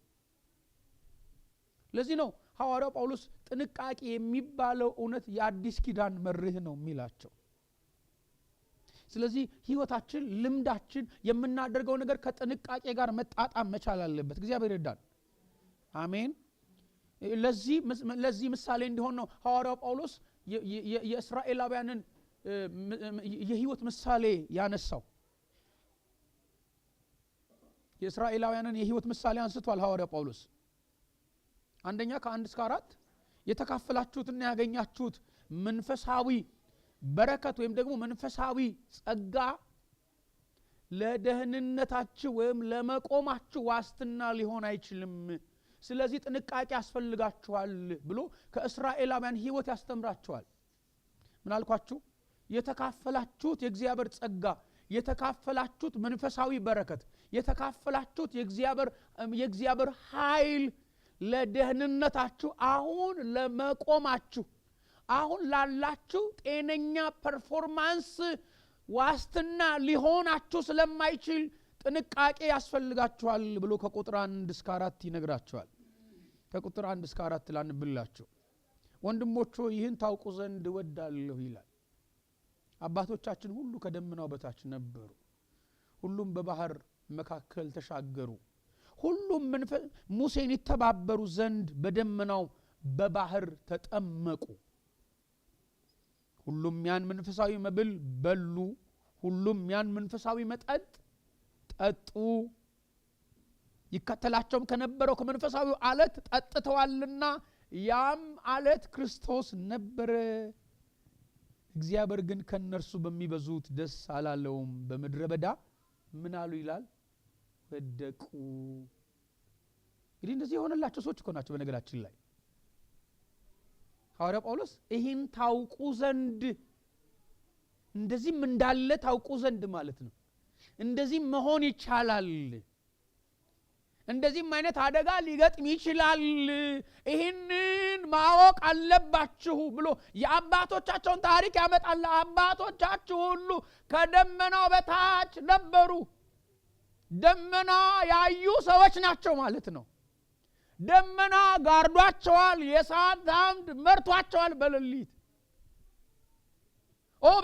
ለዚህ ነው ሐዋርያው ጳውሎስ ጥንቃቄ የሚባለው እውነት የአዲስ ኪዳን መርህ ነው የሚላቸው። ስለዚህ ህይወታችን፣ ልምዳችን፣ የምናደርገው ነገር ከጥንቃቄ ጋር መጣጣም መቻል አለበት። እግዚአብሔር ይርዳን። አሜን። ለዚህ ምሳሌ እንዲሆን ነው ሐዋርያው ጳውሎስ የእስራኤላውያንን የህይወት ምሳሌ ያነሳው። የእስራኤላውያንን የህይወት ምሳሌ አንስቷል ሐዋርያው ጳውሎስ። አንደኛ ከ1 እስከ 4 የተካፈላችሁትና ያገኛችሁት መንፈሳዊ በረከት ወይም ደግሞ መንፈሳዊ ጸጋ ለደህንነታችሁ ወይም ለመቆማችሁ ዋስትና ሊሆን አይችልም። ስለዚህ ጥንቃቄ ያስፈልጋችኋል ብሎ ከእስራኤላውያን ህይወት ያስተምራቸዋል። ምን አልኳችሁ? የተካፈላችሁት የእግዚአብሔር ጸጋ፣ የተካፈላችሁት መንፈሳዊ በረከት፣ የተካፈላችሁት የእግዚአብሔር ኃይል ለደህንነታችሁ አሁን ለመቆማችሁ አሁን ላላችሁ ጤነኛ ፐርፎርማንስ ዋስትና ሊሆናችሁ ስለማይችል ጥንቃቄ ያስፈልጋችኋል ብሎ ከቁጥር 1 እስከ 4 ይነግራቸዋል። ከቁጥር 1 እስከ 4 ላንብላችሁ። ወንድሞች ይህን ታውቁ ዘንድ እወዳለሁ ይላል። አባቶቻችን ሁሉ ከደመናው በታች ነበሩ፣ ሁሉም በባህር መካከል ተሻገሩ፣ ሁሉም ሙሴን ይተባበሩ ዘንድ በደመናው በባህር ተጠመቁ። ሁሉም ያን መንፈሳዊ መብል በሉ፣ ሁሉም ያን መንፈሳዊ መጠጥ ጠጡ። ይከተላቸውም ከነበረው ከመንፈሳዊው አለት ጠጥተዋልና ያም አለት ክርስቶስ ነበረ። እግዚአብሔር ግን ከነርሱ በሚበዙት ደስ አላለውም፣ በምድረ በዳ ምን አሉ ይላል? ወደቁ። እንግዲህ እንደዚህ የሆነላቸው ሰዎች እኮ ናቸው። በነገራችን ላይ ሐዋርያው ጳውሎስ ይህን ታውቁ ዘንድ፣ እንደዚህም እንዳለ ታውቁ ዘንድ ማለት ነው። እንደዚህም መሆን ይቻላል፣ እንደዚህም አይነት አደጋ ሊገጥም ይችላል፣ ይህንን ማወቅ አለባችሁ ብሎ የአባቶቻቸውን ታሪክ ያመጣል። አባቶቻችሁ ሁሉ ከደመናው በታች ነበሩ። ደመና ያዩ ሰዎች ናቸው ማለት ነው። ደመና ጋርዷቸዋል፣ የእሳት አምድ መርቷቸዋል በሌሊት።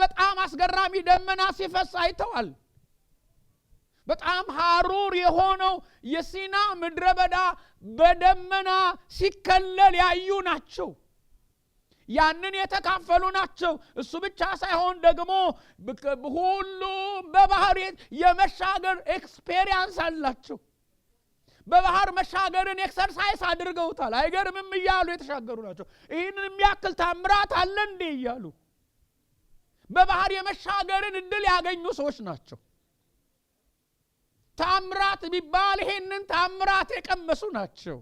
በጣም አስገራሚ ደመና ሲፈስ አይተዋል። በጣም ሐሩር የሆነው የሲና ምድረ በዳ በደመና ሲከለል ያዩ ናቸው። ያንን የተካፈሉ ናቸው። እሱ ብቻ ሳይሆን ደግሞ ሁሉም በባህር የመሻገር ኤክስፔሪየንስ አላቸው። በባህር መሻገርን ኤክሰርሳይዝ አድርገውታል። አይገርምም እያሉ የተሻገሩ ናቸው። ይህንን የሚያክል ታምራት አለ እንዴ እያሉ በባህር የመሻገርን እድል ያገኙ ሰዎች ናቸው። ታምራት ቢባል ይሄንን ታምራት የቀመሱ ናቸው።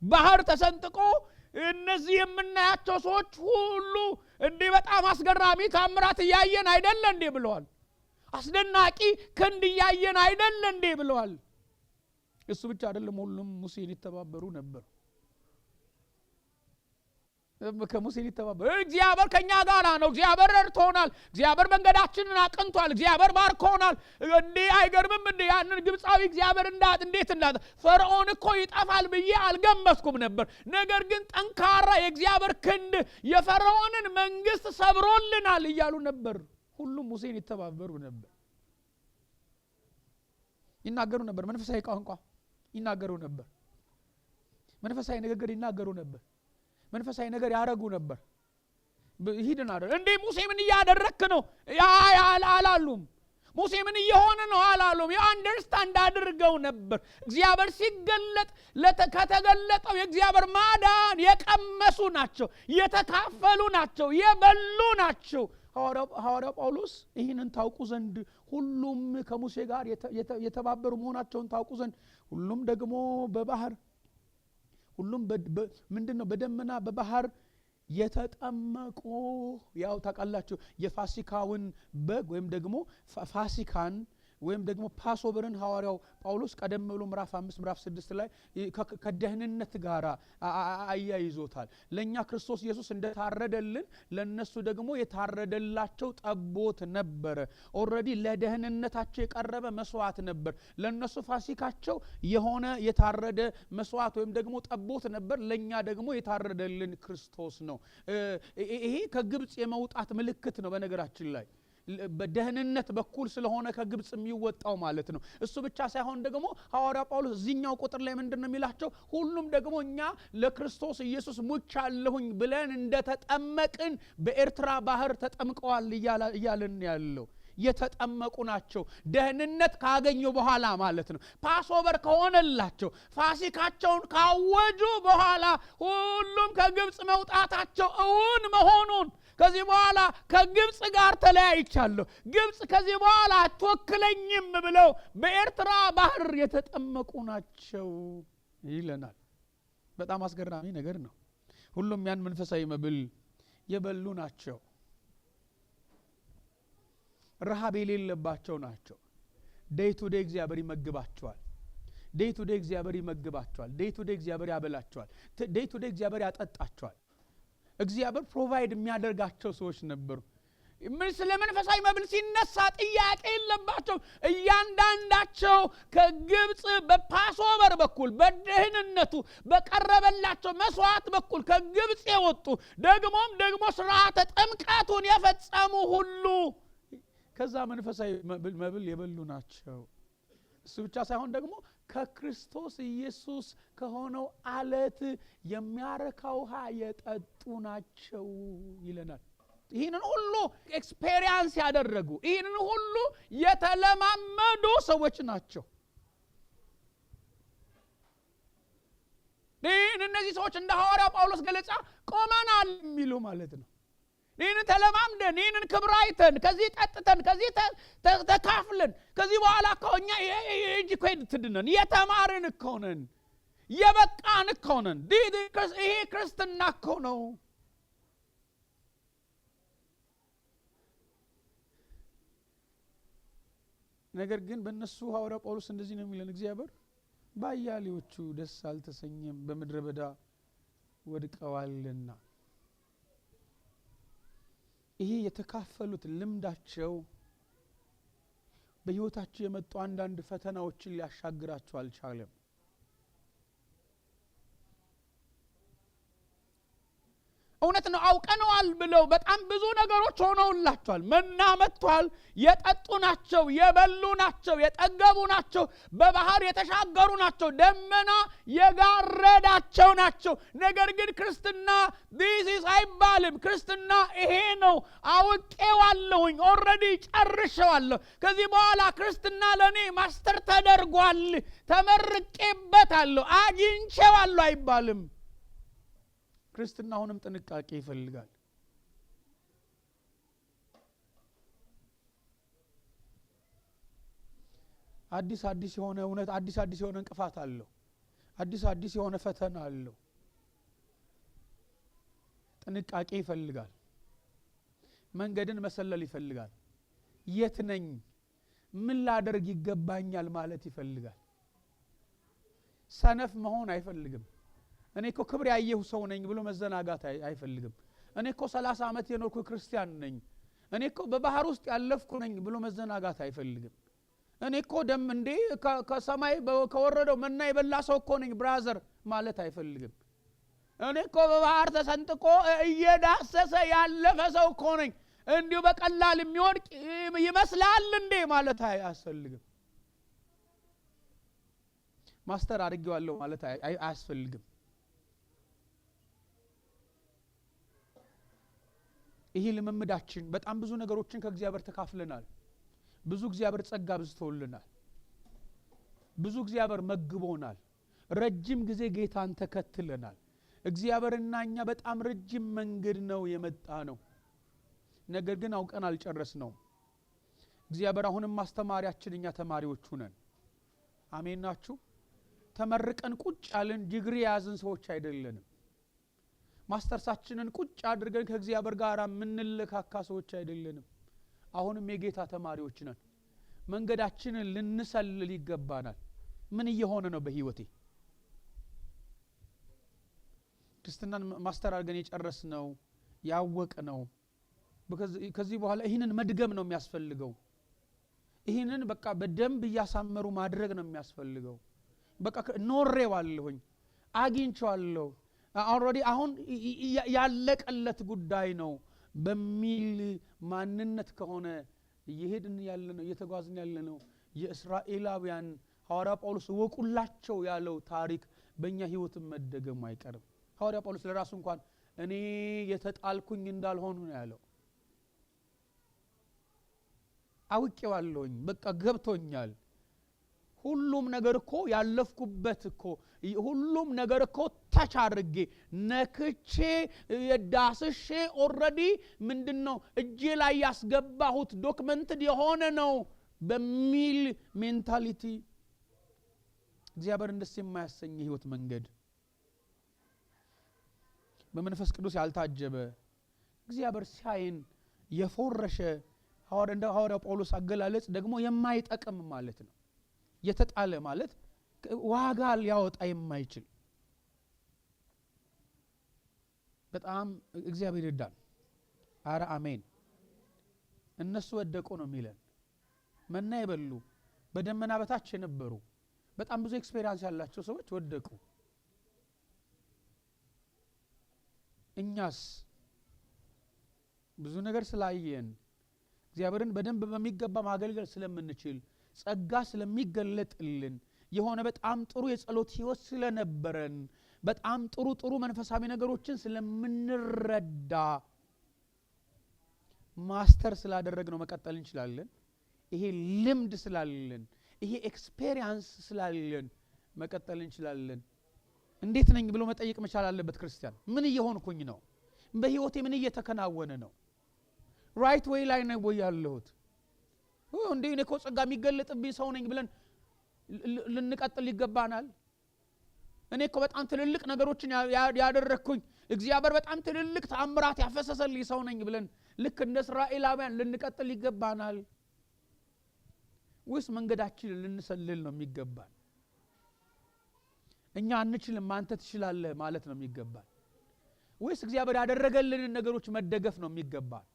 ባህር ተሰንጥቆ እነዚህ የምናያቸው ሰዎች ሁሉ እንዲህ በጣም አስገራሚ ታምራት እያየን አይደለ እንዴ ብለዋል። አስደናቂ ክንድ እያየን አይደለ እንዴ ብለዋል። እሱ ብቻ አይደለም፣ ሁሉም ሙሴን ይተባበሩ ነበር። ከሙሴን ይተባበሩ፣ እግዚአብሔር ከኛ ጋር ነው፣ እግዚአብሔር ረድቶናል፣ እግዚአብሔር መንገዳችንን አቅንቷል፣ እግዚአብሔር ባርኮናል። እንዴ አይገርምም እንዴ? ያንን ግብፃዊ እግዚአብሔር እንዴት ፈርዖን እኮ ይጠፋል ብዬ አልገመትኩም ነበር። ነገር ግን ጠንካራ የእግዚአብሔር ክንድ የፈርዖንን መንግስት ሰብሮልናል እያሉ ነበር። ሁሉም ሙሴን ይተባበሩ ነበር። ይናገሩ ነበር። መንፈሳዊ ቋንቋ ይናገሩ ነበር። መንፈሳዊ ንግግር ይናገሩ ነበር። መንፈሳዊ ነገር ያረጉ ነበር። ሂድና አይደል እንዴ ሙሴ ምን ያደረክ ነው አላሉም። ሙሴ ምን እየሆነ ነው አላሉም። አንደርስታንድ አድርገው ነበር። እግዚአብሔር ሲገለጥ ከተገለጠው የእግዚአብሔር ማዳን የቀመሱ ናቸው፣ የተካፈሉ ናቸው፣ የበሉ ናቸው። ሐዋርያው ጳውሎስ ይህንን ታውቁ ዘንድ ሁሉም ከሙሴ ጋር የተባበሩ መሆናቸውን ታውቁ ዘንድ ሁሉም ደግሞ በባህር ሁሉም ምንድነው በደመና በባህር የተጠመቁ። ያው ታውቃላችሁ የፋሲካውን በግ ወይም ደግሞ ፋሲካን ወይም ደግሞ ፓስኦቨርን ሐዋርያው ጳውሎስ ቀደም ብሎ ምዕራፍ 5 ምዕራፍ 6 ላይ ከደህንነት ጋር አያይዞታል። ለኛ ክርስቶስ ኢየሱስ እንደታረደልን ለነሱ ደግሞ የታረደላቸው ጠቦት ነበር። ኦሬዲ ለደህንነታቸው የቀረበ መስዋዕት ነበር። ለነሱ ፋሲካቸው የሆነ የታረደ መስዋዕት ወይም ደግሞ ጠቦት ነበር። ለኛ ደግሞ የታረደልን ክርስቶስ ነው። ይሄ ከግብጽ የመውጣት ምልክት ነው። በነገራችን ላይ በደህንነት በኩል ስለሆነ ከግብጽ የሚወጣው ማለት ነው። እሱ ብቻ ሳይሆን ደግሞ ሐዋርያ ጳውሎስ እዚህኛው ቁጥር ላይ ምንድነው የሚላቸው? ሁሉም ደግሞ እኛ ለክርስቶስ ኢየሱስ ሙቻለሁኝ ብለን እንደተጠመቅን በኤርትራ ባህር ተጠምቀዋል እያልን ያለው የተጠመቁ ናቸው። ደህንነት ካገኙ በኋላ ማለት ነው። ፓስኦቨር ከሆነላቸው ፋሲካቸውን ካወጁ በኋላ ሁሉም ከግብጽ መውጣታቸው እውን መሆኑን ከዚህ በኋላ ከግብጽ ጋር ተለያይቻለሁ፣ ግብጽ ከዚህ በኋላ አትወክለኝም ብለው በኤርትራ ባህር የተጠመቁ ናቸው ይለናል። በጣም አስገራሚ ነገር ነው። ሁሉም ያን መንፈሳዊ መብል የበሉ ናቸው። ረሃብ የሌለባቸው ናቸው። ዴይ ቱ ዴይ እግዚአብሔር ይመግባቸዋል። ዴይ ቱ ዴይ እግዚአብሔር ይመግባቸዋል። ዴይ ቱ ዴይ እግዚአብሔር ያበላቸዋል። ዴይ ቱ ዴይ እግዚአብሔር ያጠጣቸዋል። እግዚአብሔር ፕሮቫይድ የሚያደርጋቸው ሰዎች ነበሩ። ስለ መንፈሳዊ መብል ሲነሳ ጥያቄ የለባቸው። እያንዳንዳቸው ከግብጽ በፓስኦቨር በኩል በደህንነቱ በቀረበላቸው መስዋዕት በኩል ከግብጽ የወጡ ደግሞ ስርዓተ ጥምቀቱን የፈጸሙ ሁሉ ከዛ መንፈሳዊ መብል የበሉ ናቸው። እሱ ብቻ ሳይሆን ደግሞ ከክርስቶስ ኢየሱስ ከሆነው አለት የሚያረካ ውሃ የጠጡ ናቸው ይለናል። ይህንን ሁሉ ኤክስፔሪየንስ ያደረጉ፣ ይህንን ሁሉ የተለማመዱ ሰዎች ናቸው። እነዚህ ሰዎች እንደ ሐዋርያው ጳውሎስ ገለጻ ቆመናል የሚሉ ማለት ነው። ይህንን ተለማምደን፣ ይህንን ክብር አይተን፣ ከዚህ ጠጥተን፣ ከዚህ ተካፍለን፣ ከዚህ በኋላ ከሆኛ እጅ ኮድትድነን የተማርን ከሆነን የበቃን ከሆነን ይሄ ክርስትና እኮ ነው። ነገር ግን በእነሱ ሐዋርያው ጳውሎስ እንደዚህ ነው የሚለን፣ እግዚአብሔር ባያሌዎቹ ደስ አልተሰኘም፣ በምድረ በዳ ወድቀዋልና። ይሄ የተካፈሉት ልምዳቸው በህይወታቸው የመጡ አንዳንድ ፈተናዎችን ሊያሻግራቸው አልቻለም። እውነት ነው አውቀነዋል ብለው በጣም ብዙ ነገሮች ሆነውላቸዋል። መና መጥቷል፣ የጠጡ ናቸው፣ የበሉ ናቸው፣ የጠገቡ ናቸው፣ በባህር የተሻገሩ ናቸው፣ ደመና የጋረዳቸው ናቸው። ነገር ግን ክርስትና ዲስ አይባልም። ክርስትና ይሄ ነው። አውቄዋለሁኝ፣ ኦልሬዲ ጨርሼዋለሁ። ከዚህ በኋላ ክርስትና ለኔ ማስተር ተደርጓል፣ ተመርቄበታለሁ፣ አግኝቼዋለሁ አይባልም። ክርስትና አሁንም ጥንቃቄ ይፈልጋል። አዲስ የሆነ እውነት፣ አዲስ የሆነ እንቅፋት አለው። አዲስ የሆነ ፈተና አለው። ጥንቃቄ ይፈልጋል። መንገድን መሰለል ይፈልጋል። የት ነኝ? ምን ላደርግ ይገባኛል ማለት ይፈልጋል። ሰነፍ መሆን አይፈልግም። እኔ እኮ ክብር ያየሁ ሰው ነኝ ብሎ መዘናጋት አይፈልግም። እኔ እኮ 30 ዓመት የኖርኩ ክርስቲያን ነኝ፣ እኔ እኮ በባህር ውስጥ ያለፍኩ ነኝ ብሎ መዘናጋት አይፈልግም። እኔ እኮ ደም እንዴ ከሰማይ ከወረደው መና የበላ ሰው እኮ ነኝ ብራዘር ማለት አይፈልግም። እኔ እኮ በባህር ተሰንጥቆ እየዳሰሰ ያለፈ ሰው እኮ ነኝ፣ እንዲሁ በቀላል የሚወድቅ ይመስላል እንዴ ማለት አያስፈልግም። ማስተር አድርጌዋለሁ ማለት አያስፈልግም። ይሄ ልምምዳችን በጣም ብዙ ነገሮችን ከእግዚአብሔር ተካፍለናል። ብዙ እግዚአብሔር ጸጋ ብዝቶልናል። ብዙ እግዚአብሔር መግቦናል። ረጅም ጊዜ ጌታን ተከትለናል። እግዚአብሔርና እኛ በጣም ረጅም መንገድ ነው የመጣ ነው። ነገር ግን አውቀን አልጨረስነው። እግዚአብሔር አሁንም ማስተማሪያችን፣ እኛ ተማሪዎቹ ነን። አሜን ናችሁ? ተመርቀን ቁጭ ያልን ዲግሪ ያዝን ሰዎች አይደለንም። ማስተርሳችንን ቁጭ አድርገን ከእግዚአብሔር ጋር ምንለካካ ሰዎች አይደለንም። አሁንም የጌታ ተማሪዎች ነን። መንገዳችንን ልንሰልል ይገባናል። ምን እየሆነ ነው በህይወቴ? ክርስትናን ማስተር አድርገን የጨረስነው ያወቅነው ከዚህ በኋላ ይህንን መድገም ነው የሚያስፈልገው። ይህንን በቃ በደንብ እያሳመሩ ማድረግ ነው የሚያስፈልገው። በቃ ኖሬዋለሁኝ፣ አግኝቼዋለሁ፣ ኦልሬዲ አሁን ያለቀለት ጉዳይ ነው በሚል ማንነት ከሆነ እየሄድን ያለነው እየተጓዝን ያለነው የእስራኤላውያን ሐዋርያ ጳውሎስ ወቁላቸው ያለው ታሪክ በእኛ ህይወትም መደገሙ አይቀርም። ሐዋርያ ጳውሎስ ለራሱ እንኳን እኔ የተጣልኩኝ እንዳልሆኑ ነው ያለው። አውቄዋለሁኝ፣ በቃ ገብቶኛል። ሁሉም ነገር እኮ ያለፍኩበት እኮ ሁሉም ነገር እኮ ተቻርጌ ነክቼ የዳስሼ ኦልሬዲ ምንድነው እጄ ላይ ያስገባሁት ዶክመንትድ የሆነ ነው በሚል ሜንታሊቲ እግዚአብሔር እንደስ የማያሰኝ ህይወት መንገድ በመንፈስ ቅዱስ ያልታጀበ እግዚአብሔር ሲያይን የፎረሸ ሐዋርያ ጳውሎስ አገላለጽ ደግሞ የማይጠቅም ማለት ነው። የተጣለ ማለት ዋጋ ሊያወጣ የማይችል በጣም እግዚአብሔር ይርዳን። አረ አሜን። እነሱ ወደቁ ነው የሚለን። መና ይበሉ በደመና በታች የነበሩ በጣም ብዙ ኤክስፒሪየንስ ያላቸው ሰዎች ወደቁ። እኛስ ብዙ ነገር ስላየን እግዚአብሔርን በደንብ በሚገባ ማገልገል ስለምንችል ጸጋ ስለሚገለጥልን የሆነ በጣም ጥሩ የጸሎት ህይወት ስለነበረን በጣም ጥሩ መንፈሳዊ ነገሮችን ስለምንረዳ ማስተር ስላደረግነው መቀጠል እንችላለን። ይሄ ልምድ ስላለን ይሄ ኤክስፒሪየንስ ስላለን መቀጠል እንችላለን። እንዴት ነኝ ብሎ መጠየቅ መቻል አለበት ክርስቲያን። ምን እየሆንኩኝ ነው? በህይወቴ ምን እየተከናወነ ነው? ራይት ዌይ ላይ ነው ወይ ያለሁት? እንዴ እኔ እኮ ጸጋ የሚገለጥብኝ ሰው ነኝ ብለን ልንቀጥል ይገባናል። እኔ እኮ በጣም ትልልቅ ነገሮችን ያደረኩኝ እግዚአብሔር በጣም ትልልቅ ተአምራት ያፈሰሰልኝ ሰው ነኝ ብለን ልክ እንደ እስራኤላውያን ልንቀጥል ይገባናል ወይስ መንገዳችን ልንሰልል ነው የሚገባን? እኛ አንችልም አንተ ትችላለህ ማለት ነው የሚገባን? ወይስ እግዚአብሔር ያደረገልንን ነገሮች መደገፍ ነው የሚገባን?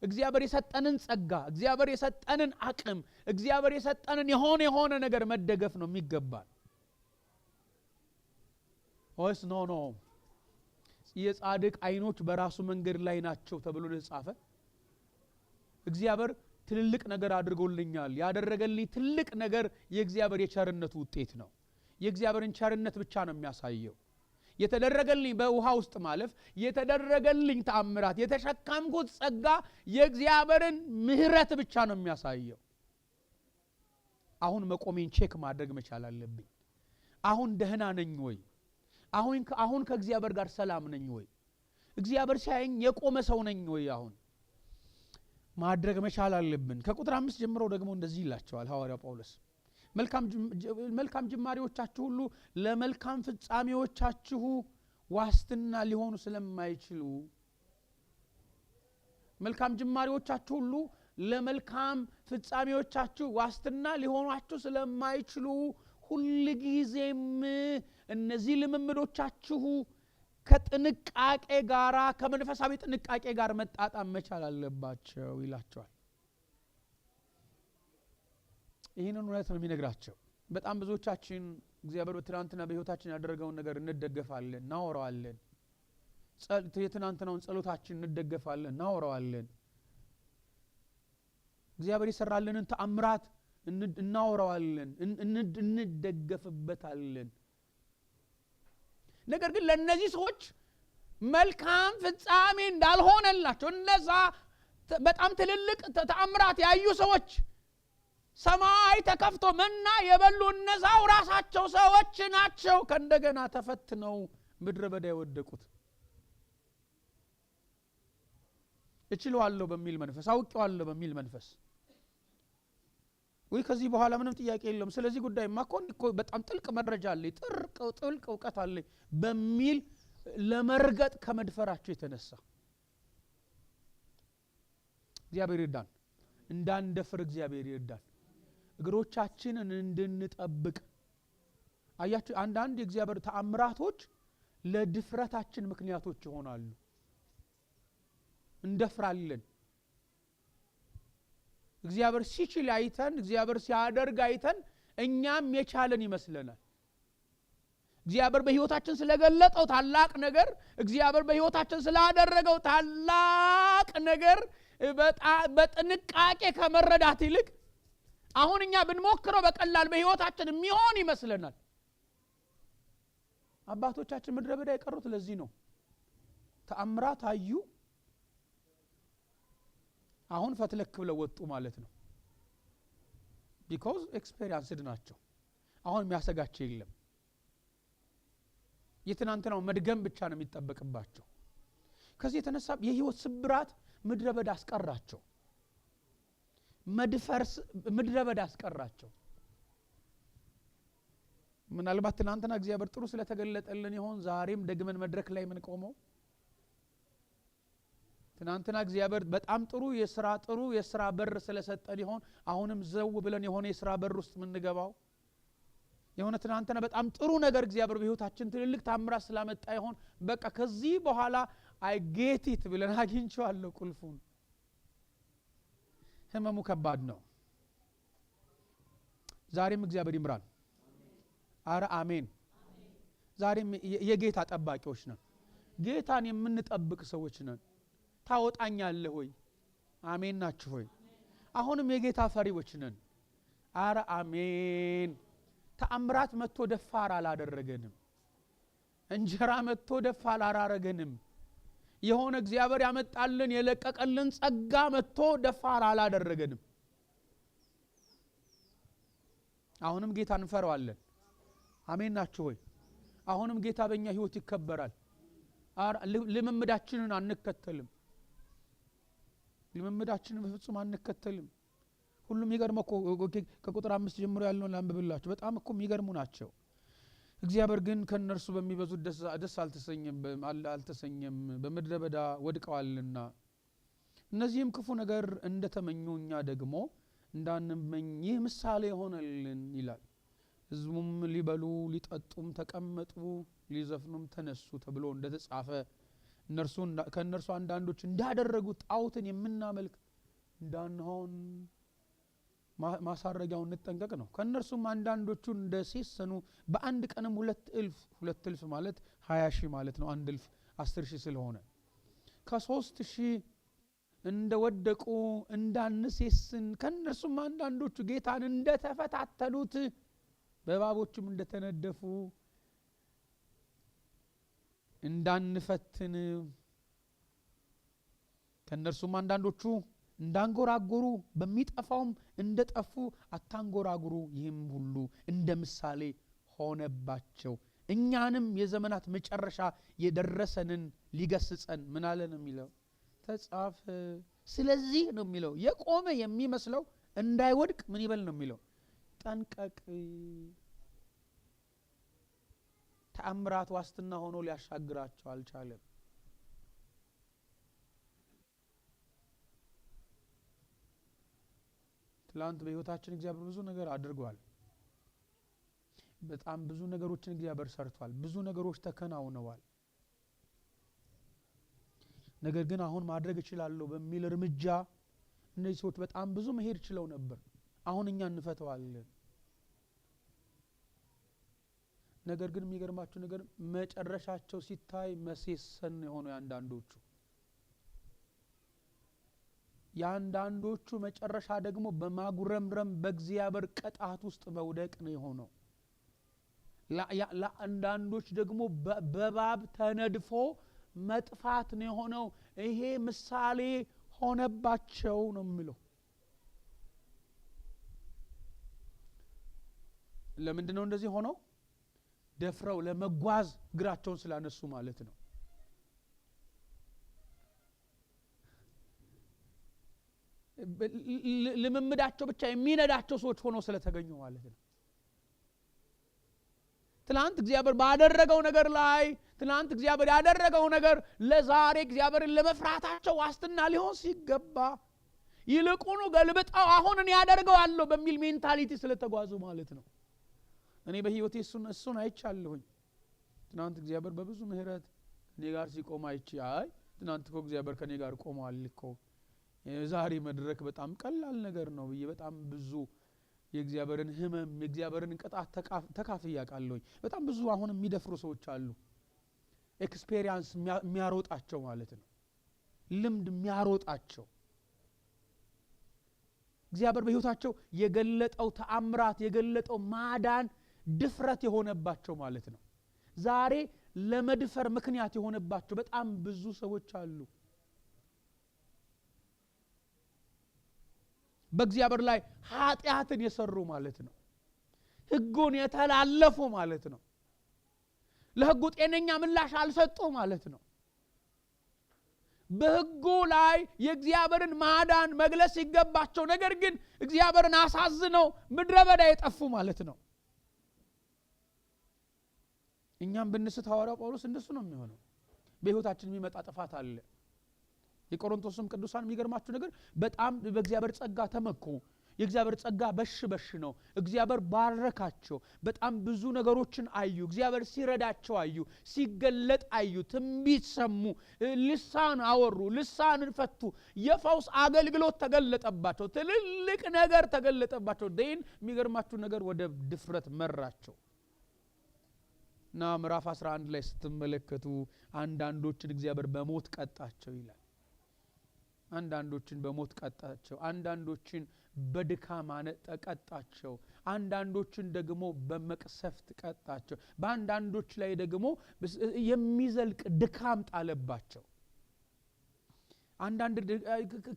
እግዚአብሔር የሰጠንን ጸጋ እግዚአብሔር የሰጠንን አቅም እግዚአብሔር የሰጠንን የሆነ ነገር መደገፍ ነው የሚገባን? ወይስ ኖ የጻድቅ አይኖች በራሱ መንገድ ላይ ናቸው ተብሎ ተጻፈ። እግዚአብሔር ትልልቅ ነገር አድርጎልኛል። ያደረገልኝ ትልቅ ነገር የእግዚአብሔር የቸርነቱ ውጤት ነው። የእግዚአብሔርን ቸርነት ብቻ ነው የሚያሳየው። የተደረገልኝ በውሃ ውስጥ ማለፍ የተደረገልኝ ተአምራት የተሸከምኩት ጸጋ የእግዚአብሔርን ምህረት ብቻ ነው የሚያሳየው። አሁን መቆሜን ቼክ ማድረግ መቻል አለብኝ። አሁን ደህና ነኝ ወይ? አሁን ከእግዚአብሔር ጋር ሰላም ነኝ ወይ? እግዚአብሔር ሲያየኝ የቆመ ሰው ነኝ ወይ? አሁን ማድረግ መቻል አለብን። ከቁጥር 5 ጀምሮ ደግሞ እንደዚህ ይላቸዋል ሐዋርያው ጳውሎስ መልካም ጅማሬዎቻችሁ ሁሉ ለመልካም ፍጻሜዎቻችሁ ዋስትና ሊሆኑ ስለማይችሉ መልካም ጅማሬዎቻችሁ ሁሉ ለመልካም ፍጻሜዎቻችሁ ዋስትና ሊሆኗችሁ ስለማይችሉ ሁሉ ጊዜም እነዚህ ልምምዶቻችሁ ከጥንቃቄ ጋራ ከመንፈሳዊ ጥንቃቄ ጋር መጣጣም መቻል አለባቸው ይላቸዋል። ይሄንን እውነት ነው የሚነግራቸው። በጣም ብዙዎቻችን እግዚአብሔር በትናንትና በህይወታችን ያደረገውን ነገር እንደገፋለን እናወራዋለን። የትናንትናውን ጸሎታችን እንደገፋለን እናወራዋለን። እግዚአብሔር የሰራልንን ተአምራት እናወራዋለን እንደገፍበታለን። ነገር ግን ለነዚህ ሰዎች መልካም ፍጻሜ እንዳልሆነላቸው እነዛ በጣም ትልልቅ ተአምራት ያዩ ሰዎች ሰማይ ተከፍቶ መና የበሉ እነዛው ራሳቸው ሰዎች ናቸው ከእንደገና ተፈትነው ምድረ በዳ የወደቁት። እችለዋለሁ በሚል መንፈስ አውቄዋለሁ በሚል መንፈስ ወይ ከዚህ በኋላ ምንም ጥያቄ የለም ስለዚህ ጉዳይ ማኮን እኮ በጣም ጥልቅ መረጃ አለ ጥልቅ ዕውቀት አለ በሚል ለመርገጥ ከመድፈራቸው የተነሳ እግዚአብሔር ይርዳን። እንዳንደፍር እግዚአብሔር ይርዳን። እግሮቻችንን እንድንጠብቅ አያችሁ አንዳንድ የእግዚአብሔር ተአምራቶች ለድፍረታችን ምክንያቶች ይሆናሉ እንደፍራለን እግዚአብሔር ሲችል አይተን እግዚአብሔር ሲያደርግ አይተን እኛም የቻለን ይመስለናል እግዚአብሔር በህይወታችን ስለገለጠው ታላቅ ነገር እግዚአብሔር በህይወታችን ስላደረገው ታላቅ ነገር በጥንቃቄ ከመረዳት ይልቅ አሁን እኛ ብንሞክረው በቀላል በህይወታችን የሚሆን ይመስለናል አባቶቻችን ምድረ በዳ የቀሩት ለዚህ ነው ተአምራት አዩ አሁን ፈትለክ ብለው ወጡ ማለት ነው because experienced ናቸው አሁን የሚያሰጋቸው የለም የትናንትናው መድገም ብቻ ነው የሚጠበቅባቸው ከዚህ የተነሳ የህይወት ስብራት ምድረ በዳ አስቀራቸው መድፈርስ ምድረ በዳ አስቀራቸው ምናልባት ትናንትና እግዚአብሔር ጥሩ ስለተገለጠልን ይሆን ዛሬም ደግመን መድረክ ላይ ምን ቆመው ትናንትና እግዚአብሔር በጣም ጥሩ የሥራ በር ስለሰጠን ይሆን አሁንም ዘው ብለን የሆነ የሥራ በር ውስጥ ምን ገባው የሆነ ትናንትና በጣም ጥሩ ነገር እግዚአብሔር በህይወታችን ትልልቅ ታምራት ስላመጣ ይሆን በቃ ከዚህ በኋላ I get it ብለን አግኝቻለሁ ቁልፉን ህመሙ ከባድ ነው ዛሬም እግዚአብሔር ይምራል አረ አሜን ዛሬም የጌታ ጠባቂዎች ነን ጌታን የምንጠብቅ ሰዎች ነን ታወጣኛለህ ሆይ አሜን ናችሁ ሆይ አሁንም የጌታ ፈሪዎች ነን አረ አሜን ተአምራት መጥቶ ደፋር አላደረገንም እንጀራ መጥቶ ደፋር አላረገንም የሆነ እግዚአብሔር ያመጣልን የለቀቀልን ጸጋ መጥቶ ደፋር አላደረገንም አሁንም ጌታ እንፈራዋለን አሜን ናችሁ ሆይ አሁንም ጌታ በእኛ ህይወት ይከበራል ልምምዳችንን አንከተልም ልምምዳችንን በፍጹም አንከተልም ሁሉም ይገርመው ከቁጥር 5 ጀምሮ ያለውን ላንብብላችሁ በጣም እኮ የሚገርሙ ናቸው እግዚአብሔር ግን ከነርሱ በሚበዙት ደስ አልተሰኘም በምድረ በዳ ወድቀዋልና እነዚህም ክፉ ነገር እንደተመኙኛ ደግሞ እንዳንመኝ ይህ ምሳሌ ሆነልን ይላል ህዝቡም ሊበሉ ሊጠጡም ተቀመጡ ሊዘፍኑም ተነሱ ተብሎ እንደተጻፈ ከነርሱ አንዳንዶች እንዳደረጉት ጣዖትን የምናመልክ እንዳንሆን ማሳረጊያውን እንጠንቀቅ ነው ከነርሱም አንዳንዶቹ እንደሲሰኑ በአንድ ቀንም 2,000 ማለት 20,000 ማለት ነው 1,000 10,000 ስለሆነ ከ3,000 እንደወደቁ እንዳንሰስን ከነርሱም አንዳንዶቹ ጌታን እንደተፈታተኑት በባቦችም እንደተነደፉ እንዳንፈትን ከነርሱም አንዳንዶቹ እንዳንጎራጎሩ በሚጠፋውም እንደጠፉ አታንጎራጉሩ ይህም ሁሉ እንደ ምሳሌ ሆነባቸው እኛንም የዘመናት መጨረሻ የደረሰንን ሊገስጸን ምን አለ ነው የሚለው ተጻፈ ስለዚህ ነው የሚለው የቆመ የሚመስለው እንዳይወድቅ ምን ይበል ነው የሚለው ጠንቀቅ ተአምራት ዋስትና ሆኖ ሊያሻግራቸው አልቻለም ትላንት በህይወታችን እግዚአብሔር ብዙ ነገር አድርጓል በጣም ብዙ ነገሮችን እግዚአብሔር ሰርቷል ብዙ ነገሮች ተከናውነዋል ነገር ግን አሁን ማድረግ ይችላልው በሚል እርምጃ እነዚህ ሰዎች በጣም ብዙ መሄድ ይችላል ነበር አሁን እኛ እንፈተዋለን ነገር ግን የሚገርማችሁ ነገር መጨረሻቸው ሲታይ መሰሰን የሆኑ ያንዳንዶቹ መጨረሻ ደግሞ በማጉረምረም በእግዚአብሔር ቀጣት ውስጥ መውደቅ ነው የሆነው ለአንዳንዶች ደግሞ በባብ ተነድፎ መጥፋት ነው የሆነው ይሄ ምሳሌ ሆነባቸው ነው የሚለው ለምንድነው እንደዚህ ሆነው ደፍረው ለመጓዝ እግራቸውን ስላነሱ ማለት ነው ልምምዳቸው ብቻ የሚነዳቸው ሰዎች ሆነው ስለተገኙ ማለት ነው ትላንት እግዚአብሔር ባደረገው ነገር ላይ ትላንት እግዚአብሔር ያደረገው ነገር ለዛሬ እግዚአብሔርን ለመፍራታቸው ዋስትና ሊሆን ሲገባ ይልቁኑ ገልብጣው አሁን እኔ ያደርገዋለሁ በሚል ሜንታሊቲ ስለተጓዙ ማለት ነው። እኔ በህይወቴ እሱን አይቻለሁኝ። ትናንት እግዚአብሔር በብዙ ምህረት ከኔ ጋር ሲቆም አይቼ ትናንት እኮ እግዚአብሔር ከኔ ጋር ቆሟል እኮ የዛሬ መድረክ በጣም ቀላል ነገር ነው ብዬ በጣም ብዙ የእግዚአብሔርን ህመም የእግዚአብሔርን ቅጣት ተካፍዬ አውቃለሁኝ። በጣም ብዙ አሁን የሚደፍሩ ሰዎች አሉ። ኤክስፔሪየንስ የሚያሮጣቸው ማለት ነው። ልምድ የሚያሮጣቸው እግዚአብሔር በህይወታቸው የገለጠው ተአምራት የገለጠው ማዳን ድፍረት የሆነባቸው ማለት ነው። ዛሬ ለመድፈር ምክንያት የሆነባቸው በጣም ብዙ ሰዎች አሉ። በእግዚአብሔር ላይ ኃጢአትን የሰሩ ማለት ነው። ህጉን የተላለፉ ማለት ነው። ለህጉ ጤነኛ ምላሽ አልሰጡ ማለት ነው። በህጉ ላይ የእግዚአብሔርን ማዳን መግለጽ ሲገባቸው ነገር ግን እግዚአብሔርን አሳዝነው ምድረ በዳ የጠፉ ማለት ነው። እኛም ብንስት ሐዋርያው ጳውሎስ እንደሱ ነው የሚሆነው። በህይወታችን የሚመጣ ጥፋት አለ። የቆሮንቶስም ቅዱሳን የሚገርማችሁ ነገር በጣም በእግዚአብሔር ጸጋ ተመኩ። የእግዚአብሔር ጸጋ በሽ ነው። እግዚአብሔር ባረካቸው። በጣም ብዙ ነገሮችን አዩ። እግዚአብሔር ሲረዳቸው አዩ። ሲገለጥ አዩ። ትንቢት ሰሙ። ልሳን አወሩ። ልሳንን ፈቱ። የፈውስ አገልግሎት ተገለጠባቸው። ትልልቅ ነገር ተገለጠባቸው። ደን የሚገርማችሁ ነገር ወደ ድፍረት መራቸው። እና ምዕራፍ 11 ላይ ስትመለከቱ አንዳንዶችን እግዚአብሔር በሞት ቀጣቸው ይላል። አንዳንዶችን በሞት ቀጣቸው፣ አንዳንዶችን በድካም ቀጣቸው፣ አንዳንዶችን ደግሞ በመቅሰፍት ቀጣቸው፣ በአንዳንዶች ላይ ደግሞ የሚዘልቅ ድካም ጣለባቸው። አንዳንድ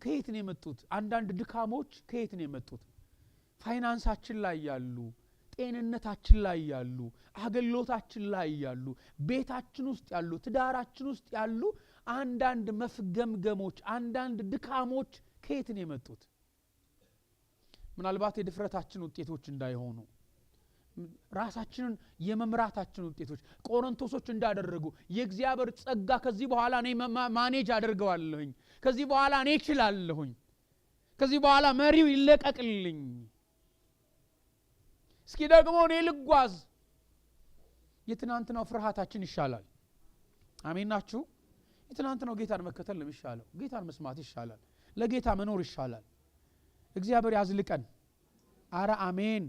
ከየት ነው የመጡት? አንዳንድ ድካሞች ከየት ነው የመጡት? ፋይናንሳችን ላይ ያሉ፣ ጤንነታችን ላይ ያሉ፣ አገልግሎታችን ላይ ያሉ፣ ቤታችን ውስጥ ያሉ፣ ትዳራችን ውስጥ ያሉ አንዳንድ መፍገምገሞች፣ አንዳንድ ድካሞች ከየት ነው የመጡት? ምናልባት የድፍረታችን ውጤቶች እንዳይሆኑ ራሳችንን የመምራታችን ውጤቶች ቆሮንቶሶች እንዳደረጉ የእግዚአብሔር ጸጋ ከዚህ በኋላ እኔ ማኔጅ አደርገዋለሁኝ፣ ከዚህ በኋላ እኔ እችላለሁኝ፣ ከዚህ በኋላ መሪው ይለቀቅልኝ፣ እስኪ ደግሞ እኔ ልጓዝ። የትናንትናው ፍርሃታችን ይሻላል። አሜን ናችሁ? የትናንትናው ጌታን መከተል ነው ይሻላል። ጌታን መስማት ይሻላል። ለጌታ መኖር ይሻላል። እግዚአብሔር ያዝልቀን። አረ አሜን።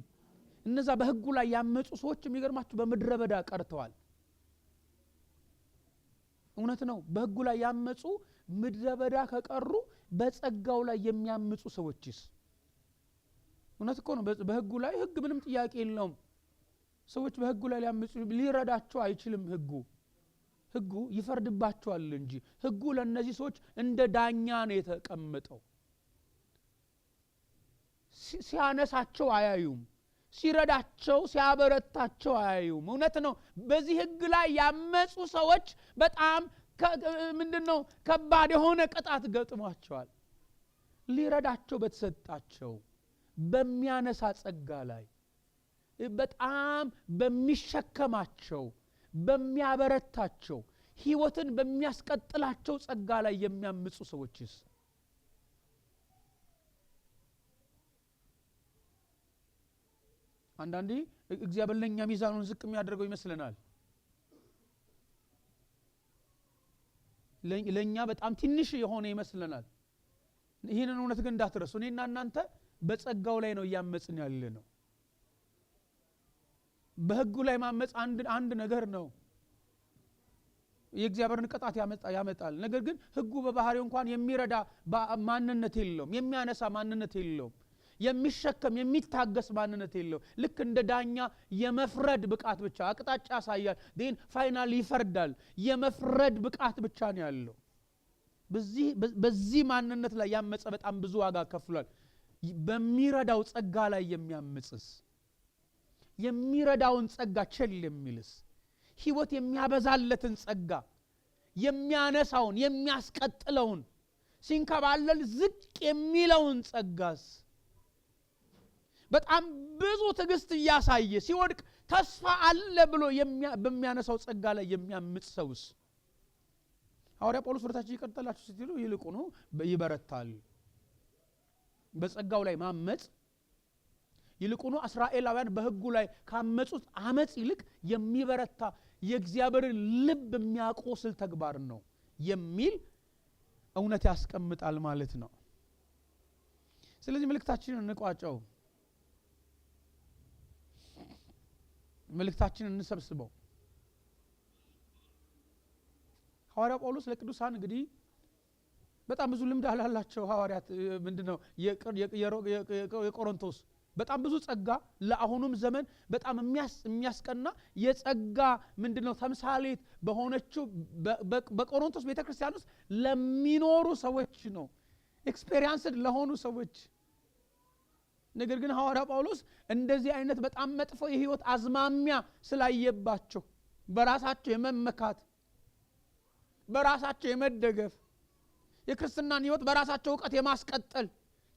እነዛ በህጉ ላይ ያመጹ ሰዎች የሚገርማችሁ በምድረ በዳ ቀርተዋል። እውነት ነው። በህጉ ላይ ያመጹ ምድረ በዳ ከቀሩ በጸጋው ላይ የሚያምጹ ሰዎችስ? እውነት እኮ ነው። በህጉ ላይ ህግ ምንም ጥያቄ የለውም። ሰዎች በህጉ ላይ ሊያምጹ ሊረዳቸው አይችልም። ህጉ ይፈርድባቸዋል እንጂ ህጉ ለነዚህ ሰዎች እንደ ዳኛ ነው የተቀመጠው። ሲያነሳቸው አያዩም፣ ሲረዳቸው ሲያበረታቸው አያዩም። እውነት ነው። በዚህ ህግ ላይ ያመጹ ሰዎች በጣም ምንድነው ከባድ የሆነ ቅጣት ገጥሟቸዋል። ሊረዳቸው በተሰጣቸው በሚያነሳ ጸጋ ላይ በጣም በሚሸከማቸው በሚያበረታቸው ህይወትን በሚያስቀጥላቸው ጸጋ ላይ የሚያምጹ ሰዎችስ? አንዳንዴ እግዚአብሔር ለኛ ሚዛኑን ዝቅ የሚያደርገው ይመስለናል። ለኛ በጣም ትንሽ የሆነ ይመስለናል። ይሄንን እውነት ግን እንዳትረሱ። እኔና እናንተ በጸጋው ላይ ነው ያመጽን ያለ ነው። በህጉ ላይ ማመጽ አንድ ነገር ነው። የእግዚአብሔርን ቅጣት ያመጣል። ነገር ግን ህጉ በባህሪው እንኳን የሚረዳ ማንነት የለውም፣ የሚያነሳ ማንነት የለውም፣ የሚሸከም የሚታገስ ማንነት የለውም። ልክ እንደ ዳኛ የመፍረድ ብቃት ብቻ አቅጣጫ ያሳያል፣ ግን ፋይናሊ ይፈርዳል። የመፍረድ ብቃት ብቻ ነው ያለው። በዚህ ማንነት ላይ ያመጸ በጣም ብዙ ዋጋ ከፍሏል። በሚረዳው ጸጋ ላይ የሚያምጽስ፣ የሚረዳውን ጸጋ ቸል የሚልስ፣ ህይወት የሚያበዛለትን ጸጋ የሚያነሳውን የሚያስቀጥለውን ሲንከባለል ዝቅ የሚለውን ጸጋስ በጣም ብዙ ትዕግስት እያሳየ ሲወድቅ ተስፋ አለ ብሎ በሚያነሳው ጸጋ ላይ የሚያምጽ ሰውስ? ሐዋርያ ጳውሎስ ወደታች ይቀጥላችሁ ሲሉ ይልቁኑ ይበረታል። በጸጋው ላይ ማመጽ ይልቁኑ እስራኤላውያን በሕጉ ላይ ካመጹት አመጽ ይልቅ የሚበረታ የእግዚአብሔር ልብ የሚያቆስል ተግባር ነው የሚል እውነት ያስቀምጣል ማለት ነው። ስለዚህ መልእክታችንን እንቋጨው፣ መልእክታችንን እንሰብስበው። ሐዋርያው ጳውሎስ ለቅዱሳን እንግዲህ በጣም ብዙ ልምድ አላላቸው ሐዋርያት ምንድነው የቆሮንቶስ በጣም ብዙ ጸጋ ለአሁኑም ዘመን በጣም የሚያስቀና የጸጋ ምንድነው ተምሳሌት በሆነችው በቆሮንቶስ ቤተክርስቲያን ውስጥ ለሚኖሩ ሰዎች ነው፣ ኤክስፔሪየንስድ ለሆኑ ሰዎች። ነገር ግን ሐዋርያው ጳውሎስ እንደዚህ አይነት በጣም መጥፎ የህይወት አዝማሚያ ስላየባቸው በራሳቸው የመመካት በራሳቸው የመደገፍ የክርስትናን ህይወት በራሳቸው ዕውቀት የማስቀጠል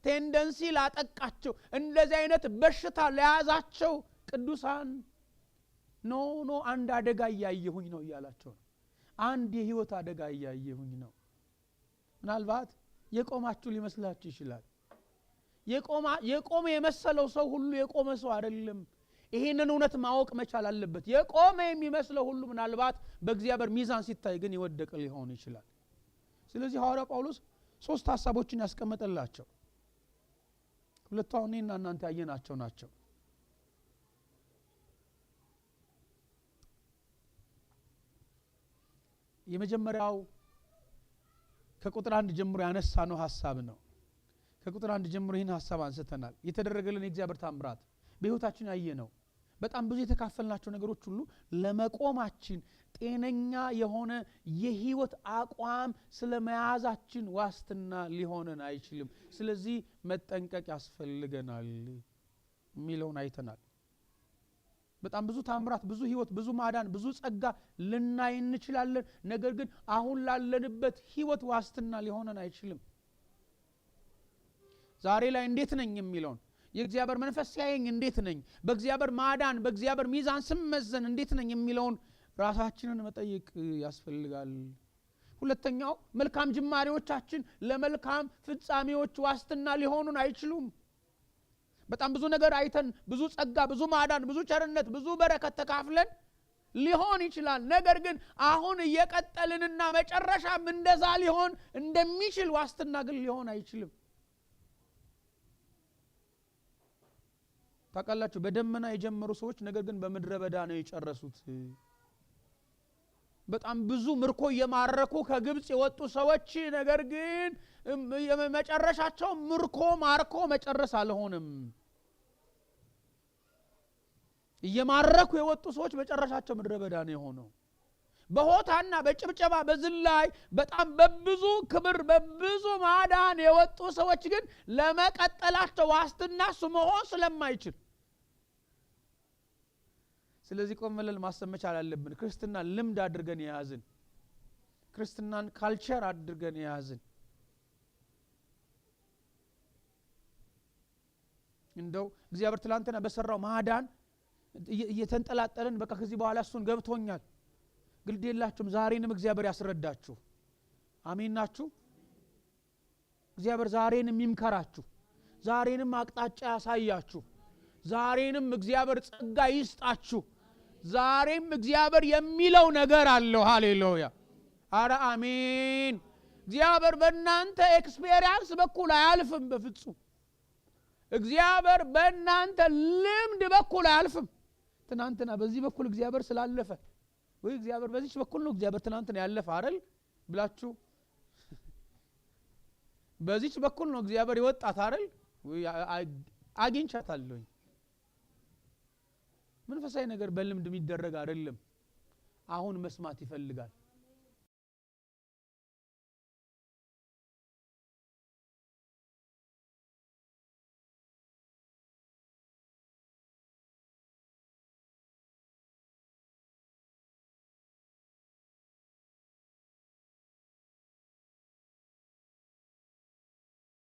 ቴንደንሲ ላጠቃቸው እንደዚህ አይነት በሽታ ለያዛቸው ቅዱሳን ኖ አንድ አደጋ ያየሁኝ ነው ይያላቸው። አንድ የህይወት አደጋ ያየሁኝ ነው። ምናልባት የቆማችሁ ሊመስላችሁ ይችላል። የቆመ የመሰለው ሰው ሁሉ የቆመ ሰው አይደለም። ይሄንን እውነት ማወቅ መቻል አለበት። የቆመ የሚመስለው ሁሉ ምናልባት በእግዚአብሔር ሚዛን ሲታይ ግን ይወደቀ ሊሆን ይችላል። ስለዚህ ሐዋርያው ጳውሎስ 3 ሐሳቦችን ያስቀመጠላቸው፣ ሁለቱ እኔና እናንተ ያየናቸው ናቸው። የመጀመሪያው ከቁጥር 1 ጀምሮ ያነሳነው ሐሳብ ነው። ከቁጥር 1 ጀምሮ ይህን ሐሳብ አንስተናል። የተደረገልን የእግዚአብሔር ታምራት በህይወታችን ያየነው በጣም ብዙ የተካፈልናቸው ነገሮች ሁሉ ለመቆማችን ጤነኛ የሆነ የህይወት አቋም ስለመያዛችን ዋስትና ሊሆነን አይችልም። ስለዚህ መጠንቀቅ ያስፈልገናል የሚለውን አይተናል። በጣም ብዙ ታምራት፣ ብዙ ህይወት፣ ብዙ ማዳን፣ ብዙ ጸጋ ልናይ እንችላለን። ነገር ግን አሁን ላለንበት ህይወት ዋስትና ሊሆነን አይችልም። ዛሬ ላይ እንዴት ነኝ የሚለውን የእግዚአብሔር መንፈስ ሲያየኝ እንዴት ነኝ፣ በእግዚአብሔር ማዳን በእግዚአብሔር ሚዛን ስመዘን እንዴት ነኝ የሚለውን ራሳችንን መጠየቅ ያስፈልጋል። ሁለተኛው መልካም ጅማሬዎቻችን ለመልካም ፍጻሜዎች ዋስትና ሊሆኑን አይችሉም። በጣም ብዙ ነገር አይተን ብዙ ጸጋ፣ ብዙ ማዳን፣ ብዙ ቸርነት፣ ብዙ በረከት ተካፍለን ሊሆን ይችላል። ነገር ግን አሁን እየቀጠልንና መጨረሻም እንደዛ ሊሆን እንደሚችል ዋስትና ግን ሊሆን አይችልም። ታውቃላችሁ በደመና የጀመሩ ሰዎች ነገር ግን በምድረ በዳ ነው የጨረሱት። በጣም ብዙ ምርኮ የማረኩ ከግብጽ የወጡ ሰዎች ነገር ግን መጨረሻቸው ምርኮ ማርኮ መጨረስ አልሆነም። የማረኩ የወጡ ሰዎች መጨረሻቸው ምድረ በዳ ነው የሆነው። በሆታና በጭብጨባ በዝላይ በጣም በብዙ ክብር በብዙ ማዳን የወጡ ሰዎች ግን ለመቀጠላቸው ዋስትና መሆን ስለማይችል ስለዚህ ቆም ብለን ማሰብ መቻል አለብን። ክርስትናን ልምድ አድርገን የያዝን፣ ክርስትናን ካልቸር አድርገን የያዝን እንደው እግዚአብሔር ትላንትና በሰራው ማዳን እየተንጠላጠለን በቃ ከዚህ በኋላ እሱን ገብቶኛል ግልድ የላችሁም። ዛሬንም እግዚአብሔር ያስረዳችሁ። አሜን ናችሁ? እግዚአብሔር ዛሬንም ይምከራችሁ፣ ዛሬንም አቅጣጫ ያሳያችሁ፣ ዛሬንም እግዚአብሔር ጸጋ ይስጣችሁ። ዛሬም እግዚአብሔር የሚለው ነገር አለው። ሃሌሉያ! አረ አሜን። እግዚአብሔር በእናንተ ኤክስፔሪየንስ በኩል አያልፍም በፍጹም። እግዚአብሔር በእናንተ ልምድ በኩል አያልፍም። ትናንትና በዚህ በኩል እግዚአብሔር ስላለፈ ወይ እግዚአብሔር በዚህ በኩል ነው እግዚአብሔር ትናንትና ያለፈ አይደል ብላችሁ በዚህ በኩል ነው እግዚአብሔር ይወጣት አይደል ወይ አግኝቻታለሁ። መንፈሳዊ ነገር በልምድ የሚደረግ አይደለም። አሁን መስማት ይፈልጋል።